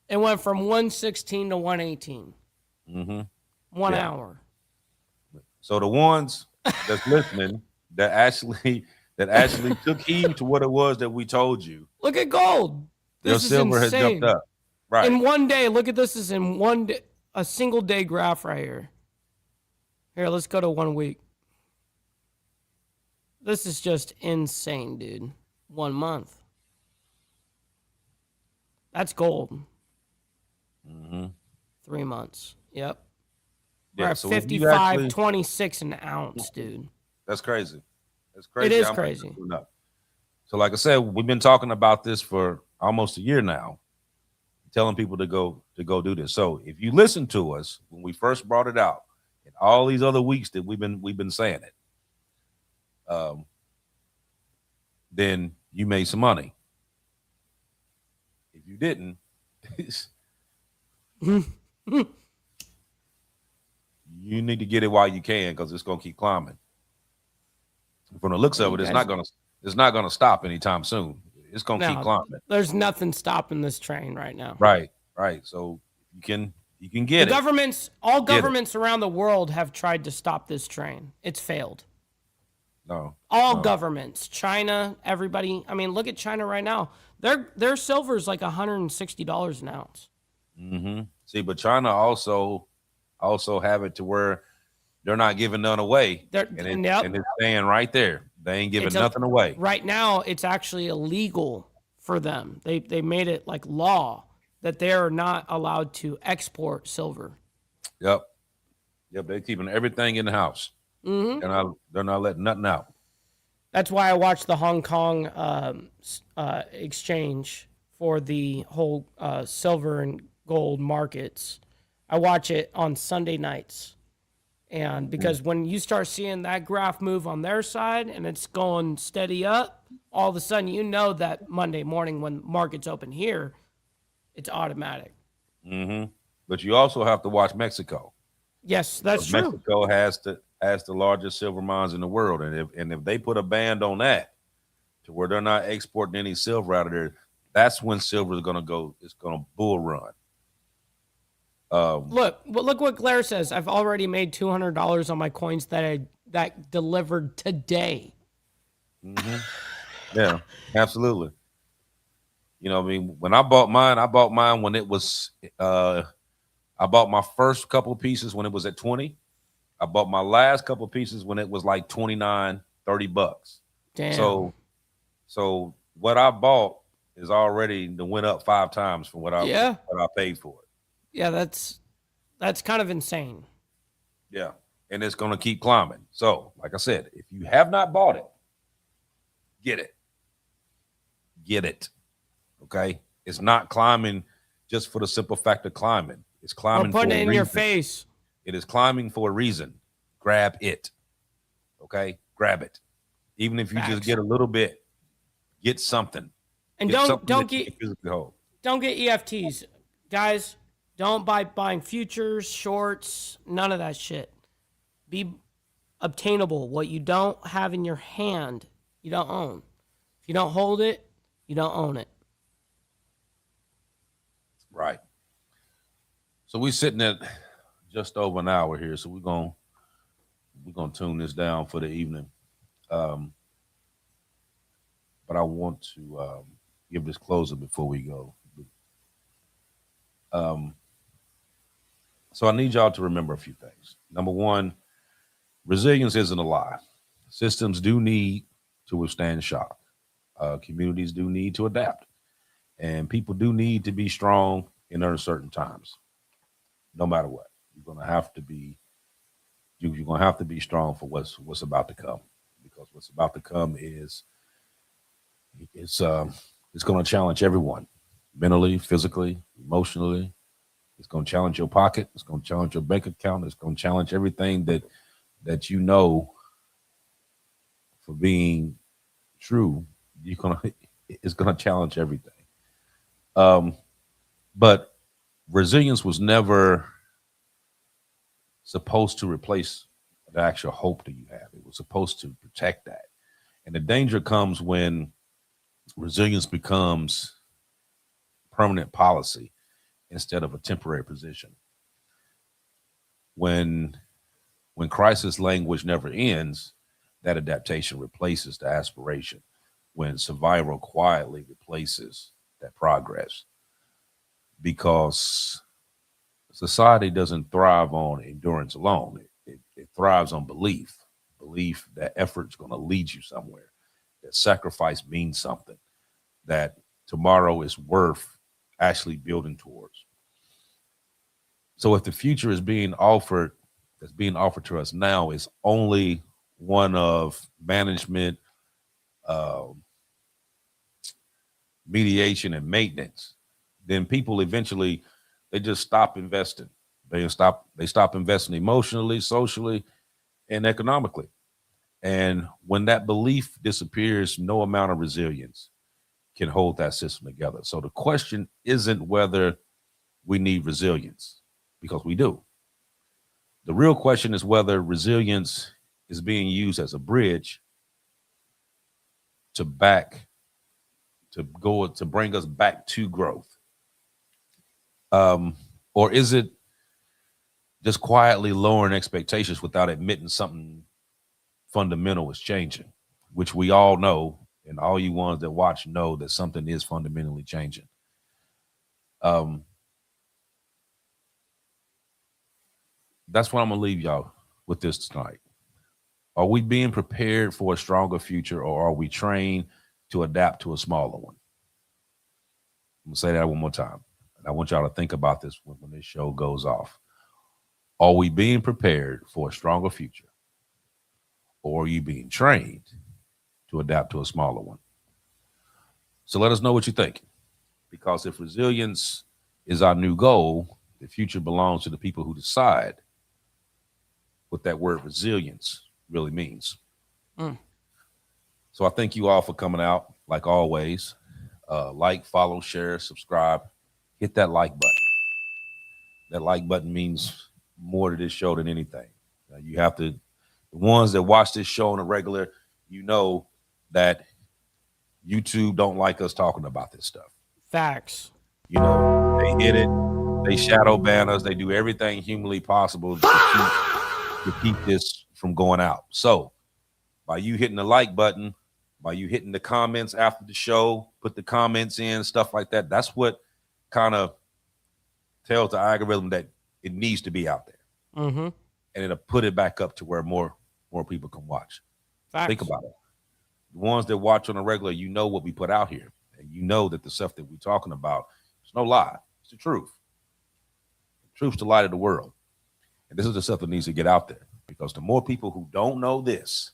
Speaker 2: it went from 116 to 118.
Speaker 3: Mm-hmm.
Speaker 2: 1 hour.
Speaker 3: So the ones that's listening that actually took heed to what it was that we told you.
Speaker 2: Look at gold.
Speaker 3: Your silver has jumped up. Right.
Speaker 2: In 1 day, look at this is in 1 day, a single day graph right here. Here, let's go to 1 week. This is just insane, dude. 1 month. That's gold.
Speaker 3: Mm-hmm.
Speaker 2: 3 months. Yep.
Speaker 3: Yeah,
Speaker 2: we're at
Speaker 3: so
Speaker 2: 55.26 an ounce, dude.
Speaker 3: That's crazy. That's crazy.
Speaker 2: It is crazy.
Speaker 3: So like I said, we've been talking about this for almost a year now, telling people to go do this. So if you listen to us when we first brought it out, and all these other weeks that we've been saying it, then you made some money. If you didn't, you need to get it while you can, because it's gonna keep climbing. From the looks of it, it's not gonna stop anytime soon. It's gonna keep climbing.
Speaker 2: There's nothing stopping this train right now.
Speaker 3: Right. So you can get it.
Speaker 2: All governments around the world have tried to stop this train. It's failed.
Speaker 3: No.
Speaker 2: All governments, China, everybody. I mean, look at China right now. Their silver is like $160 an ounce.
Speaker 3: Mm-hmm. See, but China also have it to where they're not giving none away, and it's staying right there. They ain't giving nothing away.
Speaker 2: Right now, it's actually illegal for them. They made it like law that they are not allowed to export silver.
Speaker 3: Yep. They're keeping everything in the house.
Speaker 2: Mm-hmm.
Speaker 3: They're not letting nothing out.
Speaker 2: That's why I watched the Hong Kong exchange for the whole silver and gold markets. I watch it on Sunday nights. And because when you start seeing that graph move on their side and it's going steady up, all of a sudden you know that Monday morning when markets open here, it's automatic.
Speaker 3: Mm-hmm. But you also have to watch Mexico.
Speaker 2: Yes, that's true.
Speaker 3: Mexico has the largest silver mines in the world, and if they put a ban on that to where they're not exporting any silver out of there, that's when silver is gonna go. It's gonna bull run.
Speaker 2: Look what Claire says. I've already made $200 on my coins that delivered today.
Speaker 3: Mm-hmm. Yeah, absolutely. You know, I mean, when I bought mine when it was I bought my first couple pieces when it was at 20. I bought my last couple pieces when it was like 29, $30.
Speaker 2: Damn.
Speaker 3: So what I bought is already went up 5 times from
Speaker 2: Yeah.
Speaker 3: what I paid for it.
Speaker 2: Yeah, that's kind of insane.
Speaker 3: Yeah. And it's going to keep climbing. So, like I said, if you have not bought it, get it. Get it. Okay? It's not climbing just for the simple fact of climbing. It's
Speaker 2: Or
Speaker 3: climbing for
Speaker 2: putting
Speaker 3: a
Speaker 2: it in
Speaker 3: reason.
Speaker 2: your face.
Speaker 3: It is climbing for a reason. Grab it. Okay? Grab it. Even if you just
Speaker 2: Facts.
Speaker 3: get a little bit, get something.
Speaker 2: And
Speaker 3: Get
Speaker 2: don't
Speaker 3: something that you
Speaker 2: get
Speaker 3: can physically hold.
Speaker 2: don't get EFTs. Guys, don't buy buying futures, shorts, none of that shit. Be obtainable. What you don't have in your hand, you don't own. If you don't hold it, you don't own it.
Speaker 3: Right. So we're sitting at just over an hour here. So we're gonna tune this down for the evening. But I want to give this closer before we go. So I need y'all to remember a few things. Number one, resilience isn't a lie. Systems do need to withstand shock. Communities do need to adapt, and people do need to be strong in uncertain times. No matter what, you're gonna have to be. You're gonna have to be strong for what's about to come, because what's about to come is it's going to challenge everyone, mentally, physically, emotionally. It's going to challenge your pocket. It's going to challenge your bank account. It's going to challenge everything that you know for being true. It's going to challenge everything. But resilience was never supposed to replace the actual hope that you have. It was supposed to protect that. And the danger comes when resilience becomes permanent policy instead of a temporary position. When crisis language never ends, that adaptation replaces the aspiration. When survival quietly replaces that progress, because society doesn't thrive on endurance alone. It thrives on belief that effort's going to lead you somewhere, that sacrifice means something, that tomorrow is worth actually building towards. So if the future is that's being offered to us now is only one of management, mediation, and maintenance, then people eventually, they just stop investing. They stop investing emotionally, socially, and economically. And when that belief disappears, no amount of resilience can hold that system together. So the question isn't whether we need resilience, because we do. The real question is whether resilience is being used as a bridge to bring us back to growth. Or is it just quietly lowering expectations without admitting something fundamental is changing, which we all know, and all you ones that watch know that something is fundamentally changing. That's what I'm gonna leave y'all with this tonight. Are we being prepared for a stronger future, or are we trained to adapt to a smaller one? I'm gonna say that one more time. And I want y'all to think about this when this show goes off. Are we being prepared for a stronger future, or are you being trained to adapt to a smaller one? So let us know what you think, because if resilience is our new goal, the future belongs to the people who decide what that word resilience really means. So I thank you all for coming out, like always. Like, follow, share, subscribe, hit that like button. That like button means more to this show than anything. You have to, the ones that watch this show on a regular, you know that YouTube don't like us talking about this stuff.
Speaker 2: Facts.
Speaker 3: You know, they hit it, they shadow ban us, they do everything humanly possible to keep this from going out. So by you hitting the like button, by you hitting the comments after the show, put the comments in, stuff like that, that's what kind of tells the algorithm that it needs to be out there.
Speaker 2: Mm-hmm.
Speaker 3: And it'll put it back up to where more people can watch.
Speaker 2: Facts.
Speaker 3: Think about it. The ones that watch on a regular, you know what we put out here. And you know that the stuff that we're talking about, it's no lie. It's the truth. The truth's the light of the world. And this is the stuff that needs to get out there. Because the more people who don't know this,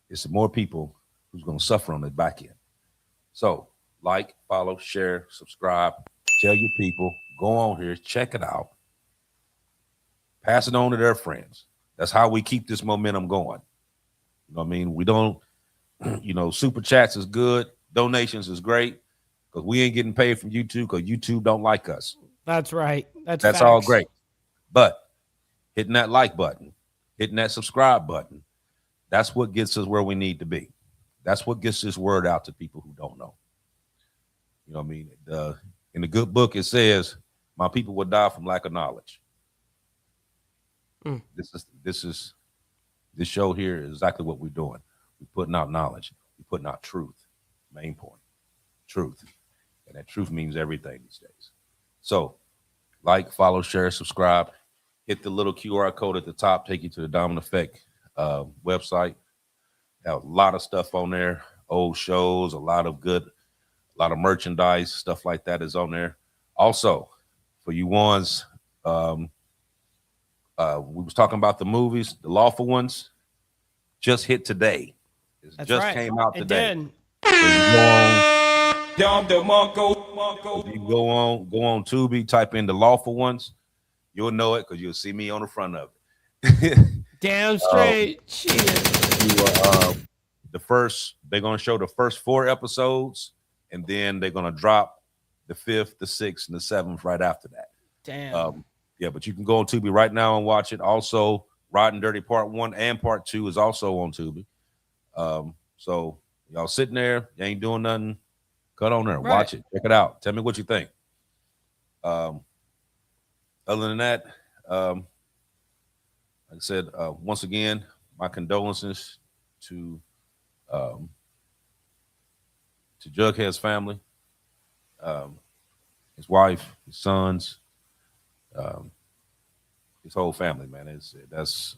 Speaker 3: it's the more people who's going to suffer on the back end. So, like, follow, share, subscribe, tell your people, go on here, check it out, pass it on to their friends. That's how we keep this momentum going. You know what I mean? We don't, super chats is good, donations is great, because we ain't getting paid from YouTube because YouTube don't like us.
Speaker 2: That's right. That's
Speaker 3: facts. All great. But hitting that like button, hitting that subscribe button, that's what gets us where we need to be. That's what gets this word out to people who don't know. You know what I mean? In the good book, it says, my people will die from lack of knowledge. This show here is exactly what we're doing. We're putting out knowledge. We're putting out truth. Main point, truth. And that truth means everything these days. So like, follow, share, subscribe. Hit the little QR code at the top, take you to the Dominant Effect website. Have a lot of stuff on there, old shows, a lot of merchandise, stuff like that is on there. Also, for you ones, we was talking about the movies, the lawful ones, just hit today. It just came out today.
Speaker 2: It did.
Speaker 3: So you go on Tubi, type in the lawful ones, you'll know it because you'll see me on the front of it.
Speaker 2: Damn straight.
Speaker 3: They're gonna show the first 4 episodes, and then they're gonna drop the 5th, the 6th, and the 7th right after that.
Speaker 2: Damn.
Speaker 3: Yeah, but you can go on Tubi right now and watch it. Also, Rod and Dirty Part 1 and Part 2 is also on Tubi. So y'all sitting there, you ain't doing nothing, cut on there, watch it, check it out. Tell me what you think. Other than that, like I said, once again, my condolences to Jughead's family, his wife, his sons, his whole family, man. That's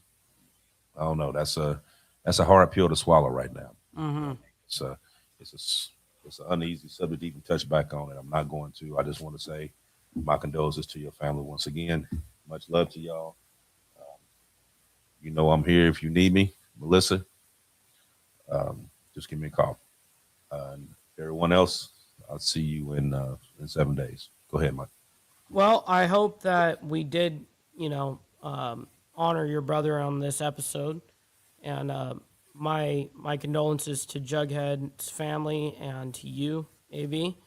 Speaker 3: a hard pill to swallow right now.
Speaker 2: Mm-hmm.
Speaker 3: It's an uneasy subject to even touch back on it. I'm not going to. I just want to say my condolences to your family once again. Much love to y'all. I'm here if you need me, Melissa. Just give me a call. Everyone else, I'll see you in 7 days. Go ahead, Mike.
Speaker 2: Well, I hope that we did, honor your brother on this episode, and my condolences to Jughead's family and to you, AB.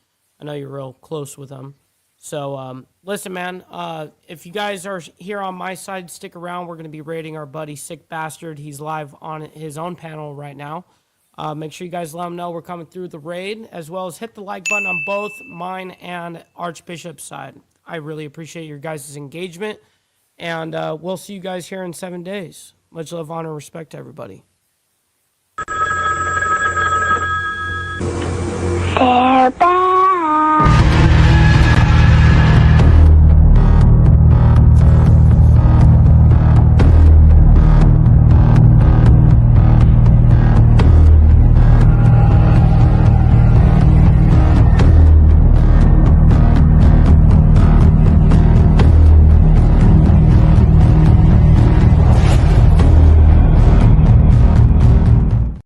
Speaker 2: I know you're real close with them. So, listen, man, if you guys are here on my side, stick around. We're going to be rating our buddy Sick Bastard. He's live on his own panel right now. Make sure you guys let him know we're coming through the raid, as well as hit the like button on both mine and Archbishop's side. I really appreciate your guys' engagement, and we'll see you guys here in 7 days. Much love, honor, and respect to everybody.
Speaker 4: Bye.